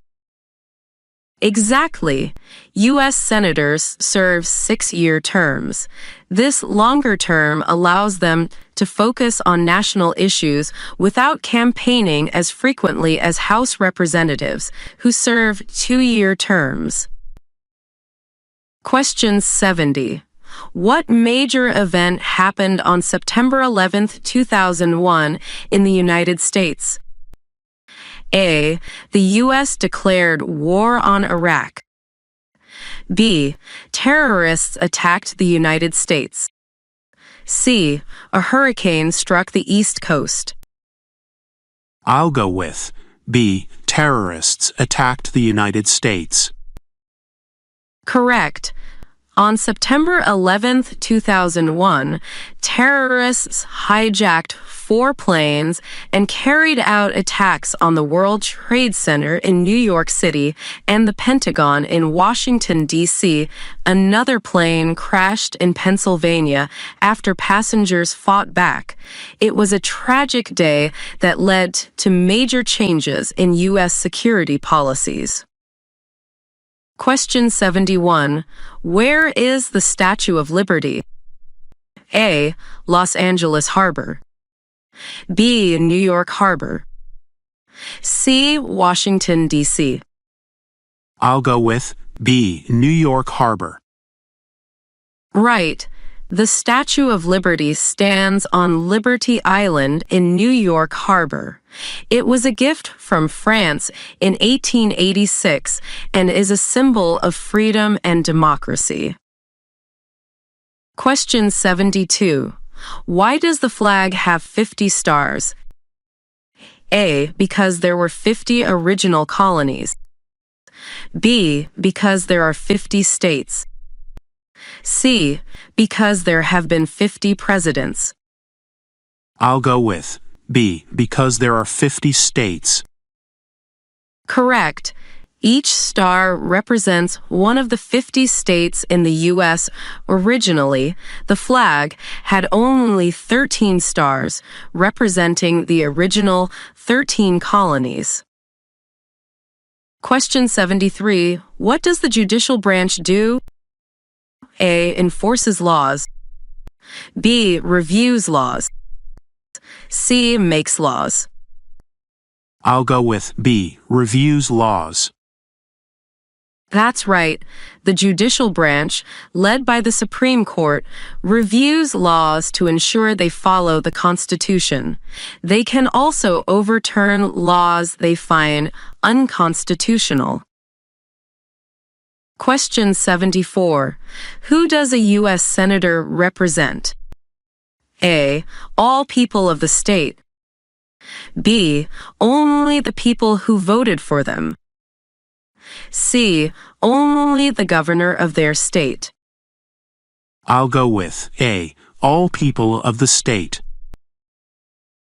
[SPEAKER 2] Exactly. U.S. senators serve 6-year terms. This longer term allows them to focus on national issues without campaigning as frequently as House representatives, who serve 2-year terms. Question 70. What major event happened on September 11, 2001 in the United States? A. The U.S. declared war on Iraq. B. Terrorists attacked the United States. C. A hurricane struck the East Coast.
[SPEAKER 3] I'll go with B. Terrorists attacked the United States.
[SPEAKER 2] Correct. On September 11, 2001, terrorists hijacked 4 planes and carried out attacks on the World Trade Center in New York City and the Pentagon in Washington, D.C. Another plane crashed in Pennsylvania after passengers fought back. It was a tragic day that led to major changes in U.S. security policies. Question 71. Where is the Statue of Liberty? A. Los Angeles Harbor. B. New York Harbor. C. Washington, D.C.
[SPEAKER 3] I'll go with B. New York Harbor.
[SPEAKER 2] Right. The Statue of Liberty stands on Liberty Island in New York Harbor. It was a gift from France in 1886 and is a symbol of freedom and democracy. Question 72. Why does the flag have 50 stars? A. Because there were 50 original colonies. B. Because there are 50 states. C. Because there have been 50 presidents.
[SPEAKER 3] I'll go with B. Because there are 50 states.
[SPEAKER 2] Correct. Each star represents one of the 50 states in the U.S. Originally, the flag had only 13 stars, representing the original 13 colonies. Question 73. What does the judicial branch do? A. Enforces laws. B. Reviews laws. C. Makes laws.
[SPEAKER 3] I'll go with B. Reviews laws.
[SPEAKER 2] That's right. The judicial branch, led by the Supreme Court, reviews laws to ensure they follow the Constitution. They can also overturn laws they find unconstitutional. Question 74. Who does a U.S. Senator represent? A. All people of the state. B. Only the people who voted for them. C. Only the governor of their state.
[SPEAKER 3] I'll go with A. All people of the state.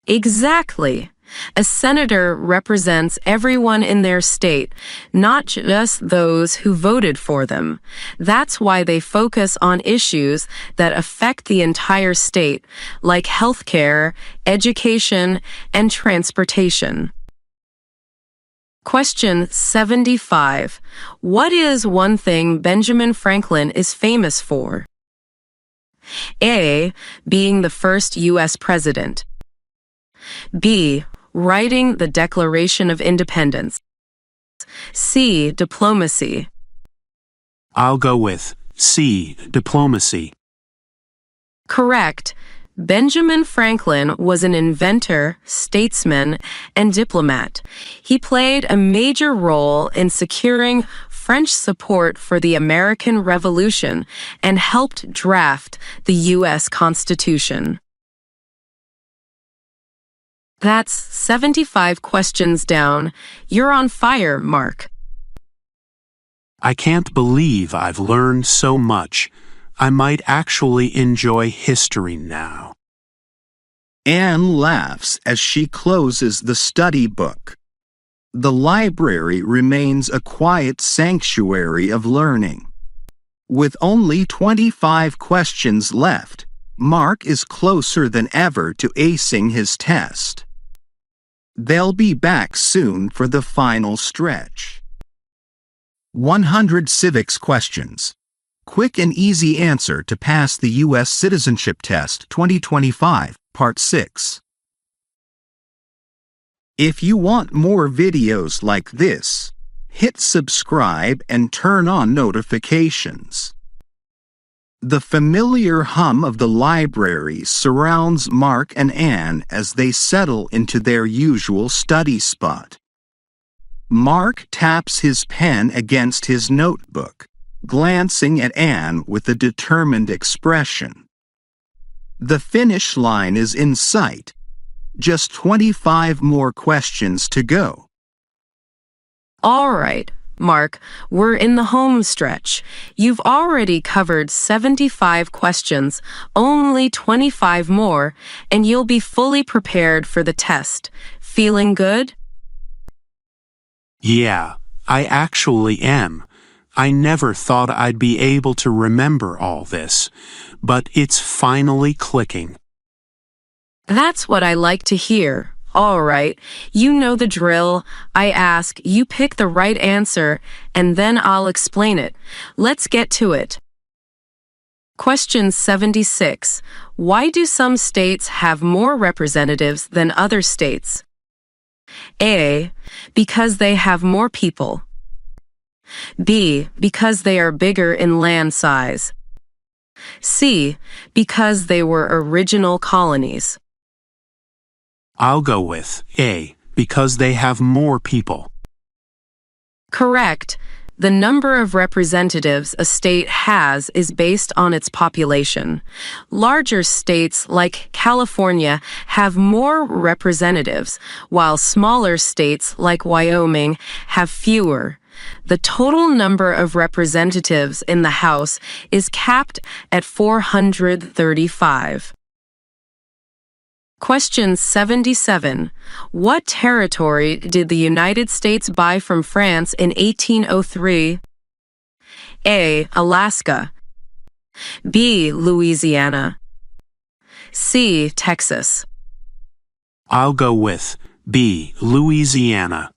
[SPEAKER 2] Exactly. A senator represents everyone in their state, not just those who voted for them. That's why they focus on issues that affect the entire state, like healthcare, education, and transportation. Question 75. What is one thing Benjamin Franklin is famous for? A. Being the first U.S. president. B. Writing the Declaration of Independence. C. Diplomacy.
[SPEAKER 3] I'll go with C. Diplomacy.
[SPEAKER 2] Correct. Benjamin Franklin was an inventor, statesman, and diplomat. He played a major role in securing French support for the American Revolution and helped draft the U.S. Constitution. That's 75 questions down. You're on fire, Mark.
[SPEAKER 3] I can't believe I've learned so much. I might actually enjoy history now.
[SPEAKER 1] Anne laughs as she closes the study book. The library remains a quiet sanctuary of learning. With only 25 questions left, Mark is closer than ever to acing his test. They'll be back soon for the final stretch. 100 Civics Questions. Quick and easy answer to pass the US Citizenship Test 2025, Part 6. If you want more videos like this, hit subscribe and turn on notifications. The familiar hum of the library surrounds Mark and Anne as they settle into their usual study spot. Mark taps his pen against his notebook, glancing at Anne with a determined expression. The finish line is in sight. Just 25 more questions to go.
[SPEAKER 2] All right, Mark, we're in the home stretch. You've already covered 75 questions, only 25 more, and you'll be fully prepared for the test. Feeling good?
[SPEAKER 3] Yeah, I actually am. I never thought I'd be able to remember all this, but it's finally clicking.
[SPEAKER 2] That's what I like to hear. All right, you know the drill. I ask, you pick the right answer, and then I'll explain it. Let's get to it. Question 76. Why do some states have more representatives than other states? A. Because they have more people. B. Because they are bigger in land size. C. Because they were original colonies.
[SPEAKER 3] I'll go with A, because they have more people.
[SPEAKER 2] Correct. The number of representatives a state has is based on its population. Larger states like California have more representatives, while smaller states like Wyoming have fewer. The total number of representatives in the House is capped at 435. Question 77. What territory did the United States buy from France in 1803? A. Alaska. B. Louisiana. C. Texas.
[SPEAKER 3] I'll go with B, Louisiana.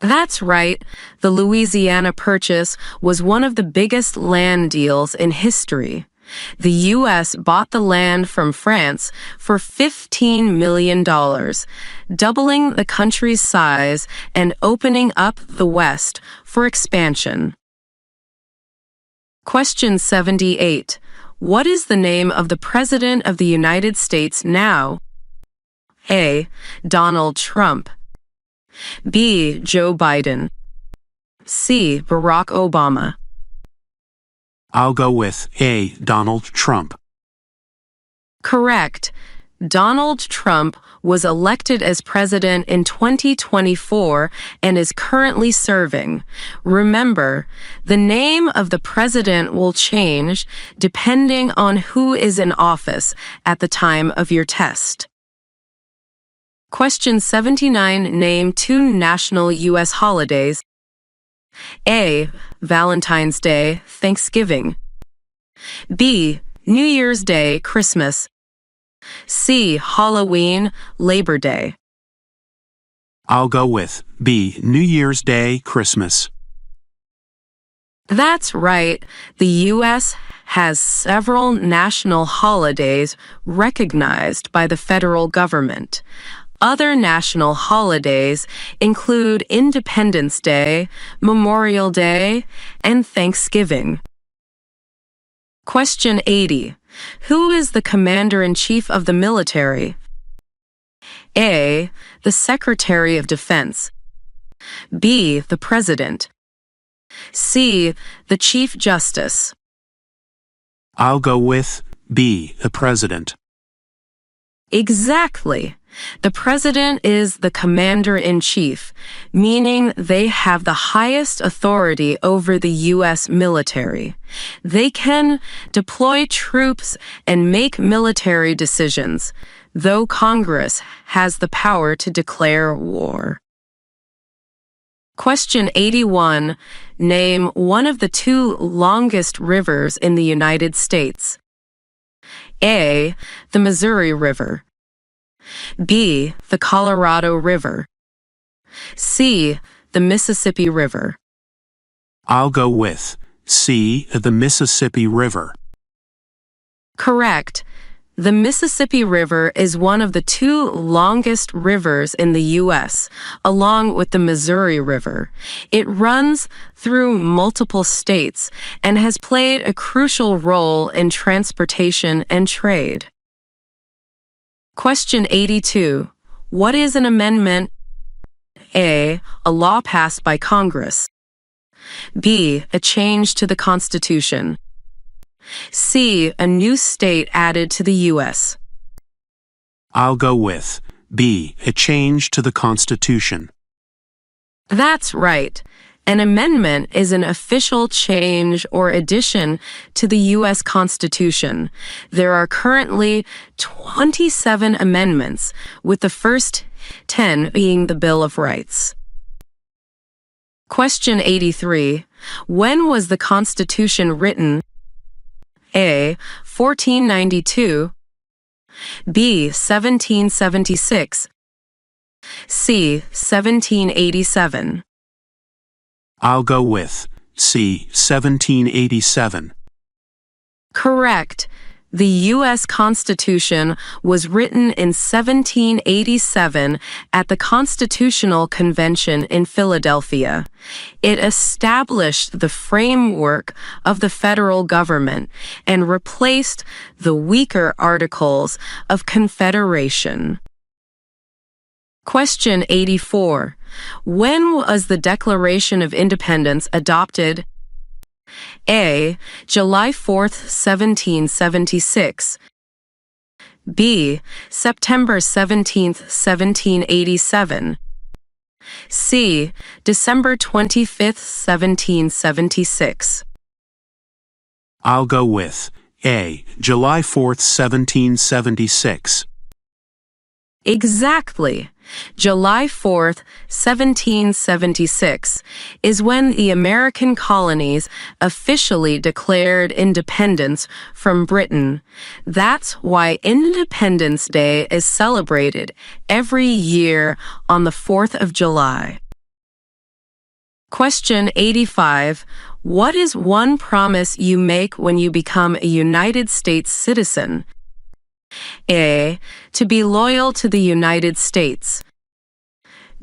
[SPEAKER 2] That's right. The Louisiana Purchase was one of the biggest land deals in history. The U.S. bought the land from France for $15 million, doubling the country's size and opening up the West for expansion. Question 78. What is the name of the President of the United States now? A. Donald Trump. B. Joe Biden. C. Barack Obama.
[SPEAKER 3] I'll go with A, Donald Trump.
[SPEAKER 2] Correct. Donald Trump was elected as president in 2024 and is currently serving. Remember, the name of the president will change depending on who is in office at the time of your test. Question 79. Name two national U.S. holidays. A. Valentine's Day, Thanksgiving. B. New Year's Day, Christmas. C. Halloween, Labor Day.
[SPEAKER 3] I'll go with B, New Year's Day, Christmas.
[SPEAKER 2] That's right. The U.S. has several national holidays recognized by the federal government. Other national holidays include Independence Day, Memorial Day, and Thanksgiving. Question 80. Who is the Commander-in-Chief of the military? A. The Secretary of Defense. B. The President. C. The Chief Justice.
[SPEAKER 3] I'll go with B. The President.
[SPEAKER 2] Exactly. The President is the Commander-in-Chief, meaning they have the highest authority over the U.S. military. They can deploy troops and make military decisions, though Congress has the power to declare war. Question 81. Name one of the two longest rivers in the United States. A. The Missouri River. B. The Colorado River. C. The Mississippi River.
[SPEAKER 3] I'll go with C. The Mississippi River.
[SPEAKER 2] Correct. The Mississippi River is one of the two longest rivers in the U.S., along with the Missouri River. It runs through multiple states and has played a crucial role in transportation and trade. Question 82. What is an amendment? A. A law passed by Congress. B. A change to the Constitution. C. A new state added to the U.S.
[SPEAKER 3] I'll go with B. A change to the Constitution.
[SPEAKER 2] That's right. An amendment is an official change or addition to the U.S. Constitution. There are currently 27 amendments, with the first 10 being the Bill of Rights. Question 83. When was the Constitution written? A. 1492. B. 1776. C. 1787.
[SPEAKER 3] I'll go with C. 1787.
[SPEAKER 2] Correct. The U.S. Constitution was written in 1787 at the Constitutional Convention in Philadelphia. It established the framework of the federal government and replaced the weaker Articles of Confederation. Question 84. When was the Declaration of Independence adopted? A. July 4th, 1776. B. September 17th, 1787. C. December 25th, 1776.
[SPEAKER 3] I'll go with A. July 4th, 1776.
[SPEAKER 2] Exactly. July 4th, 1776 is when the American colonies officially declared independence from Britain. That's why Independence Day is celebrated every year on the 4th of July. Question 85. What is one promise you make when you become a United States citizen? A. To be loyal to the United States.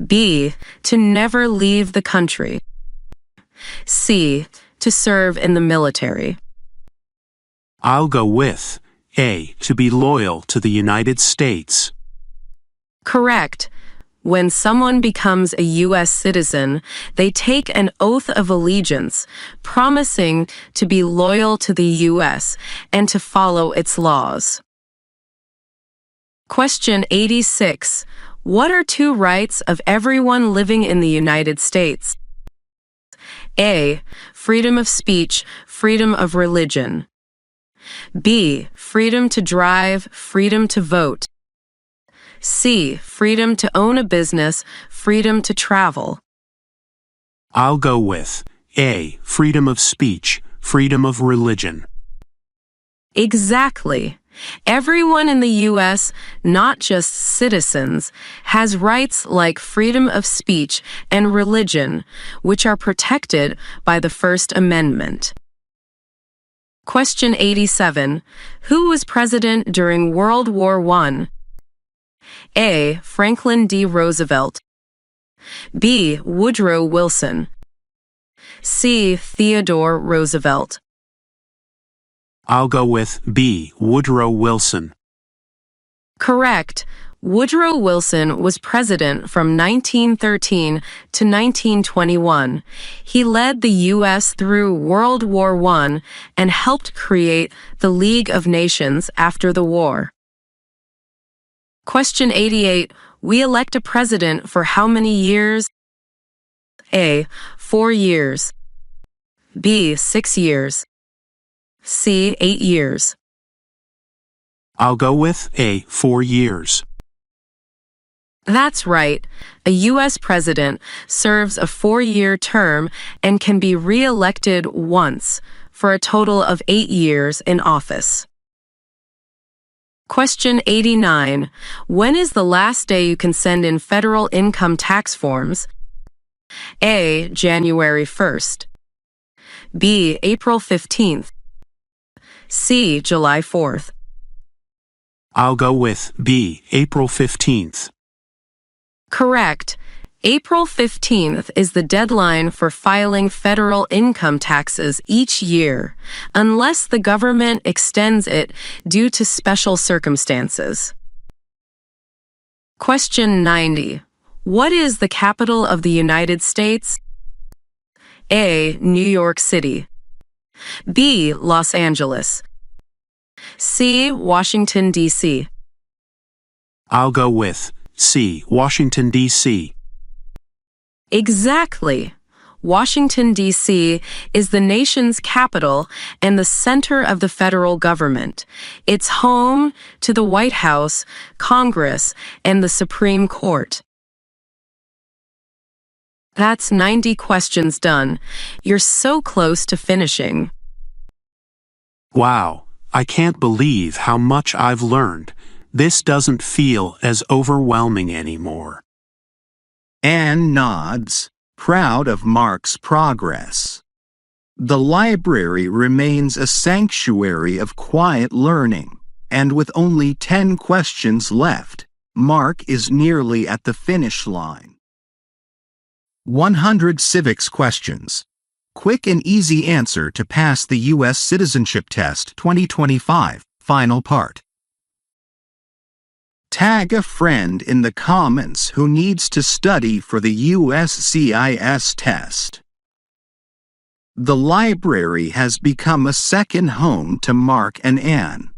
[SPEAKER 2] B. To never leave the country. C. To serve in the military.
[SPEAKER 3] I'll go with A. To be loyal to the United States.
[SPEAKER 2] Correct. When someone becomes a U.S. citizen, they take an oath of allegiance, promising to be loyal to the U.S. and to follow its laws. Question 86. What are two rights of everyone living in the United States? A. Freedom of speech, freedom of religion. B. Freedom to drive, freedom to vote. C. Freedom to own a business, freedom to travel.
[SPEAKER 3] I'll go with A. Freedom of speech, freedom of religion.
[SPEAKER 2] Exactly. Everyone in the U.S., not just citizens, has rights like freedom of speech and religion, which are protected by the First Amendment. Question 87. Who was president during World War I? A. Franklin D. Roosevelt. B. Woodrow Wilson. C. Theodore Roosevelt.
[SPEAKER 3] I'll go with B. Woodrow Wilson.
[SPEAKER 2] Correct. Woodrow Wilson was president from 1913 to 1921. He led the U.S. through World War I and helped create the League of Nations after the war. Question 88. We elect a president for how many years? A. 4 years. B. 6 years. C. 8 years.
[SPEAKER 3] I'll go with A. 4 years.
[SPEAKER 2] That's right. A U.S. president serves a 4-year term and can be re-elected once for a total of 8 years in office. Question 89. When is the last day you can send in federal income tax forms? A. January 1st. B. April 15th. C. July 4th.
[SPEAKER 3] I'll go with B. April 15th.
[SPEAKER 2] Correct. April 15th is the deadline for filing federal income taxes each year, unless the government extends it due to special circumstances. Question 90. What is the capital of the United States? A. New York City. B. Los Angeles. C. Washington, D.C.
[SPEAKER 3] I'll go with C. Washington, D.C.
[SPEAKER 2] Exactly. Washington, D.C. is the nation's capital and the center of the federal government. It's home to the White House, Congress, and the Supreme Court. That's 90 questions done. You're so close to finishing.
[SPEAKER 3] Wow, I can't believe how much I've learned. This doesn't feel as overwhelming anymore.
[SPEAKER 1] Anne nods, proud of Mark's progress. The library remains a sanctuary of quiet learning, and with only 10 questions left, Mark is nearly at the finish line. 100 Civics Questions. Quick and easy answer to pass the US Citizenship Test 2025, final part. Tag a friend in the comments who needs to study for the USCIS test. The library has become a second home to Mark and Anne.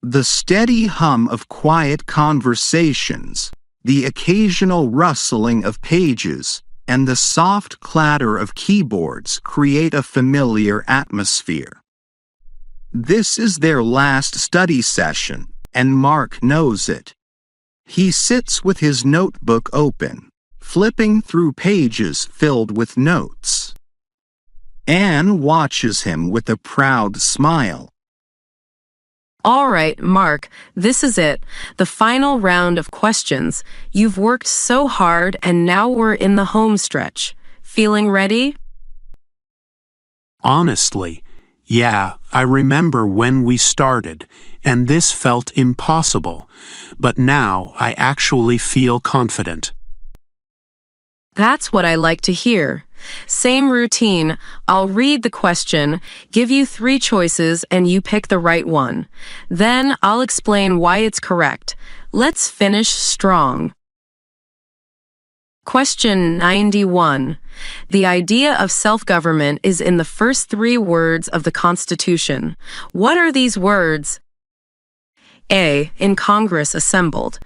[SPEAKER 1] The steady hum of quiet conversations, the occasional rustling of pages, and the soft clatter of keyboards create a familiar atmosphere. This is their last study session, and Mark knows it. He sits with his notebook open, flipping through pages filled with notes. Anne watches him with a proud smile.
[SPEAKER 2] All right, Mark, this is it. The final round of questions. You've worked so hard and now we're in the home stretch. Feeling ready?
[SPEAKER 3] Honestly, yeah, I remember when we started, and this felt impossible, but now I actually feel confident.
[SPEAKER 2] That's what I like to hear. Same routine. I'll read the question, give you 3 choices, and you pick the right one. Then I'll explain why it's correct. Let's finish strong. Question 91. The idea of self-government is in the first 3 words of the Constitution. What are these words? A. In Congress assembled.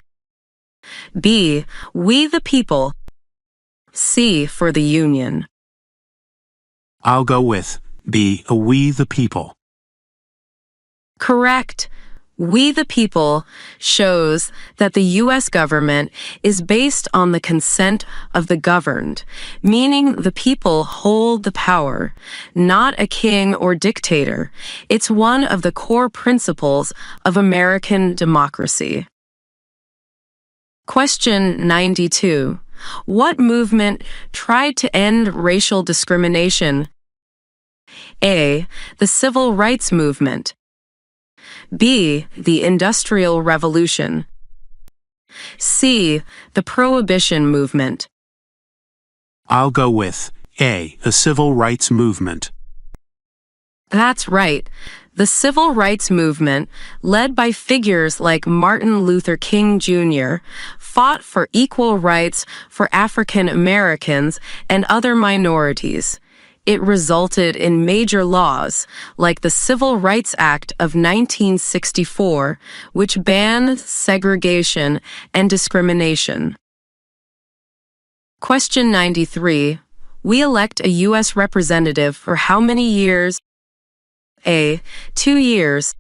[SPEAKER 2] B. We the people. C. For the Union.
[SPEAKER 3] I'll go with B. We the people.
[SPEAKER 2] Correct. We the people shows that the U.S. government is based on the consent of the governed, meaning the people hold the power, not a king or dictator. It's one of the core principles of American democracy. Question 92. What movement tried to end racial discrimination? A. The Civil Rights Movement. B. The Industrial Revolution. C. The Prohibition movement.
[SPEAKER 3] I'll go with A. The civil rights movement.
[SPEAKER 2] That's right. The civil rights movement, led by figures like Martin Luther King Jr., fought for equal rights for African Americans and other minorities. It resulted in major laws, like the Civil Rights Act of 1964, which banned segregation and discrimination. Question 93. We elect a U.S. representative for how many years? A. 2 years.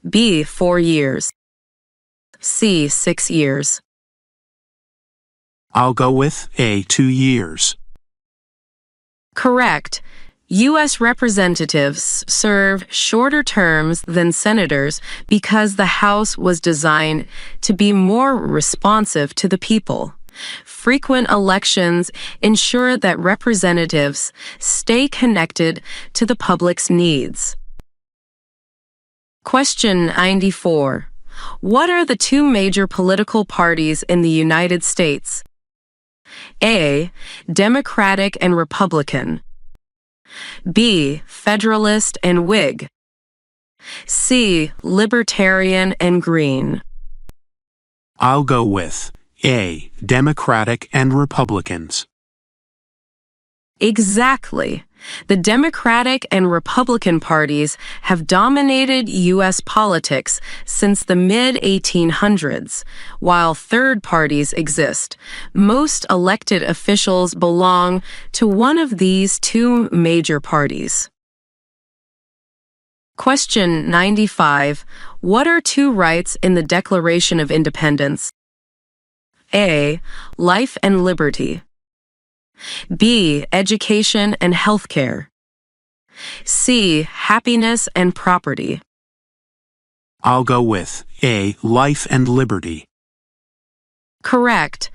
[SPEAKER 2] B. 4 years. C. 6 years.
[SPEAKER 3] I'll go with A. 2 years.
[SPEAKER 2] Correct. U.S. representatives serve shorter terms than senators because the House was designed to be more responsive to the people. Frequent elections ensure that representatives stay connected to the public's needs. Question 94. What are the two major political parties in the United States? A. Democratic and Republican. B. Federalist and Whig. C. Libertarian and Green.
[SPEAKER 3] I'll go with A. Democratic and Republicans.
[SPEAKER 2] Exactly. The Democratic and Republican parties have dominated U.S. politics since the mid-1800s. While third parties exist, most elected officials belong to one of these two major parties. Question 95. What are two rights in the Declaration of Independence? A. Life and liberty. B. Education and healthcare. C. Happiness and property.
[SPEAKER 3] I'll go with A. Life and liberty.
[SPEAKER 2] Correct.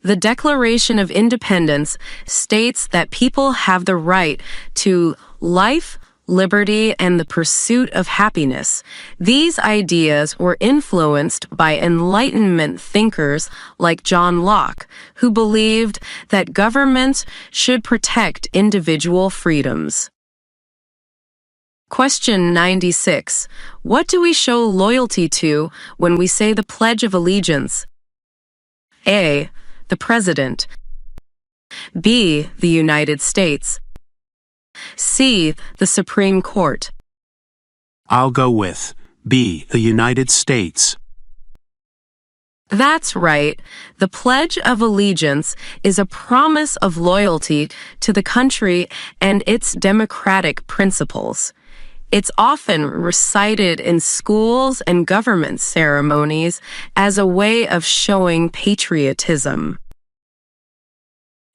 [SPEAKER 2] The Declaration of Independence states that people have the right to life, liberty, and the pursuit of happiness. These ideas were influenced by Enlightenment thinkers like John Locke, who believed that governments should protect individual freedoms. Question 96. What do we show loyalty to when we say the Pledge of Allegiance? A. The President. B. The United States. C. The Supreme Court.
[SPEAKER 3] I'll go with B. The United States.
[SPEAKER 2] That's right. The Pledge of Allegiance is a promise of loyalty to the country and its democratic principles. It's often recited in schools and government ceremonies as a way of showing patriotism.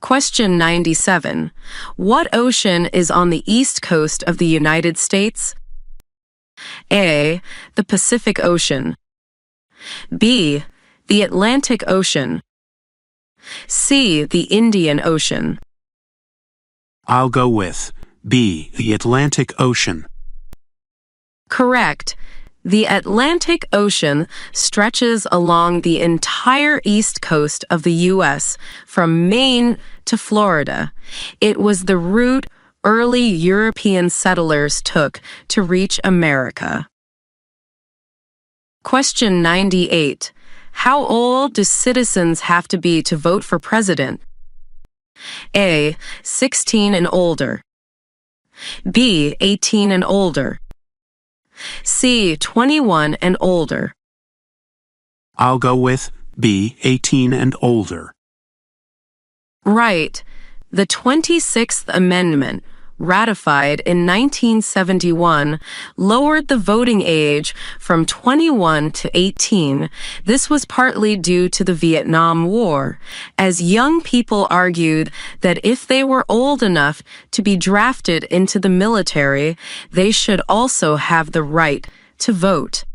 [SPEAKER 2] Question 97. What ocean is on the east coast of the United States? A. The Pacific Ocean. B. The Atlantic Ocean. C. The Indian Ocean.
[SPEAKER 3] I'll go with B. The Atlantic Ocean.
[SPEAKER 2] Correct. The Atlantic Ocean stretches along the entire east coast of the U.S., from Maine to Florida. It was the route early European settlers took to reach America. Question 98. How old do citizens have to be to vote for president? A. 16 and older. B. 18 and older. C. 21 and older.
[SPEAKER 3] I'll go with B. 18 and older.
[SPEAKER 2] Right. The 26th Amendment, ratified in 1971, lowered the voting age from 21 to 18. This was partly due to the Vietnam War, as young people argued that if they were old enough to be drafted into the military, they should also have the right to vote.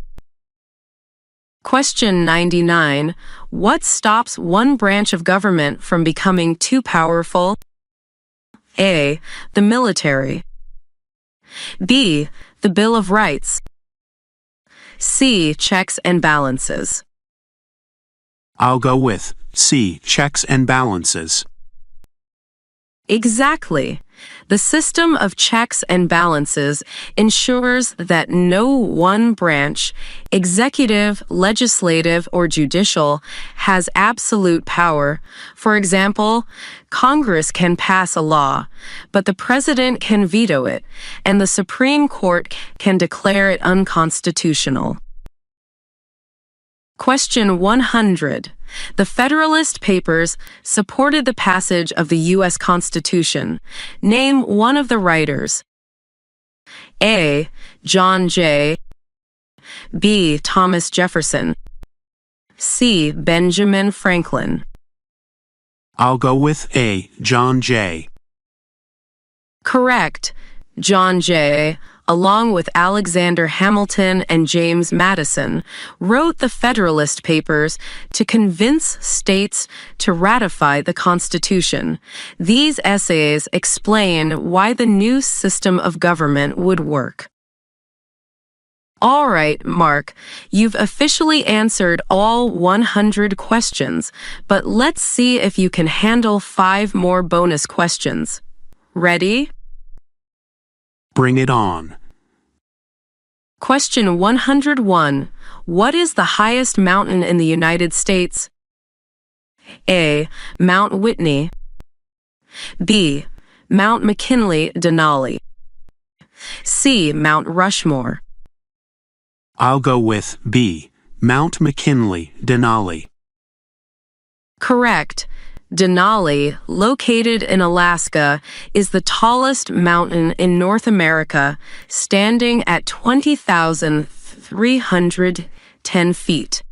[SPEAKER 2] Question 99. What stops one branch of government from becoming too powerful? A. The military. B. The Bill of Rights. C. Checks and balances.
[SPEAKER 3] I'll go with C. Checks and balances.
[SPEAKER 2] Exactly. The system of checks and balances ensures that no one branch, executive, legislative, or judicial, has absolute power. For example, Congress can pass a law, but the president can veto it, and the Supreme Court can declare it unconstitutional. Question 100. The Federalist Papers supported the passage of the U.S. Constitution. Name one of the writers. A. John Jay. B. Thomas Jefferson. C. Benjamin Franklin.
[SPEAKER 3] I'll go with A. John Jay.
[SPEAKER 2] Correct. John Jay, along with Alexander Hamilton and James Madison, wrote the Federalist Papers to convince states to ratify the Constitution. These essays explain why the new system of government would work. All right, Mark, you've officially answered all 100 questions, but let's see if you can handle 5 more bonus questions. Ready?
[SPEAKER 3] Bring it on.
[SPEAKER 2] Question 101. What is the highest mountain in the United States? A. Mount Whitney. B. Mount McKinley Denali. C. Mount Rushmore.
[SPEAKER 3] I'll go with B. Mount McKinley Denali.
[SPEAKER 2] Correct. Denali, located in Alaska, is the tallest mountain in North America, standing at 20,310 feet.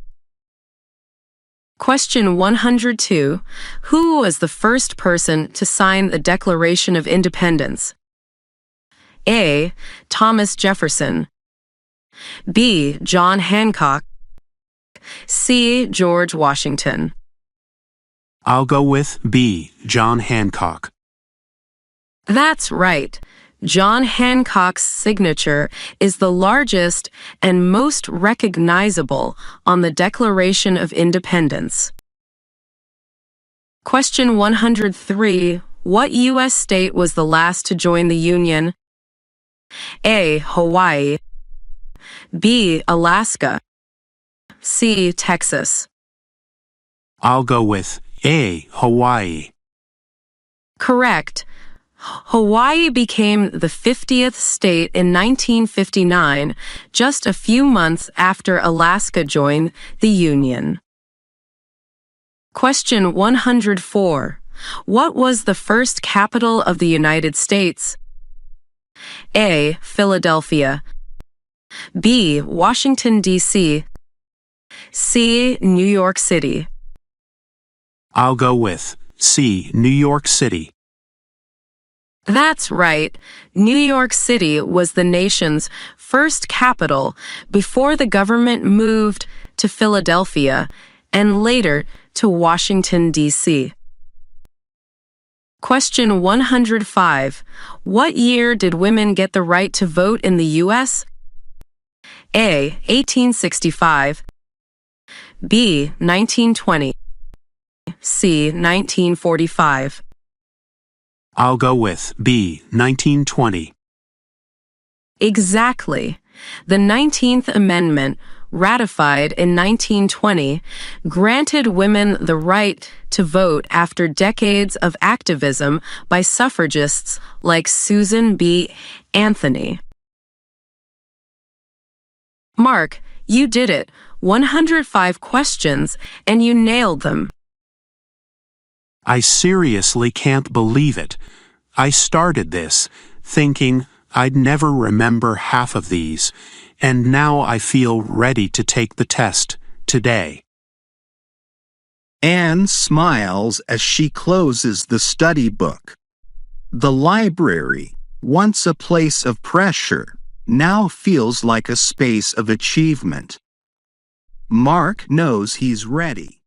[SPEAKER 2] Question 102. Who was the first person to sign the Declaration of Independence? A. Thomas Jefferson. B. John Hancock. C. George Washington.
[SPEAKER 3] I'll go with B. John Hancock.
[SPEAKER 2] That's right. John Hancock's signature is the largest and most recognizable on the Declaration of Independence. Question 103. What U.S. state was the last to join the Union? A. Hawaii. B. Alaska. C. Texas.
[SPEAKER 3] I'll go with A. Hawaii.
[SPEAKER 2] Correct. Hawaii became the 50th state in 1959, just a few months after Alaska joined the Union. Question 104. What was the first capital of the United States? A. Philadelphia. B. Washington, D.C. C. New York City.
[SPEAKER 3] I'll go with C. New York City.
[SPEAKER 2] That's right. New York City was the nation's first capital before the government moved to Philadelphia and later to Washington, D.C. Question 105. What year did women get the right to vote in the U.S.? A. 1865. B. 1920. C. 1945.
[SPEAKER 3] I'll go with B. 1920.
[SPEAKER 2] Exactly. The 19th Amendment, ratified in 1920, granted women the right to vote after decades of activism by suffragists like Susan B. Anthony. Mark, you did it. 105 questions, and you nailed them.
[SPEAKER 3] I seriously can't believe it. I started this thinking I'd never remember half of these, and now I feel ready to take the test today.
[SPEAKER 1] Anne smiles as she closes the study book. The library, once a place of pressure, now feels like a space of achievement. Mark knows he's ready.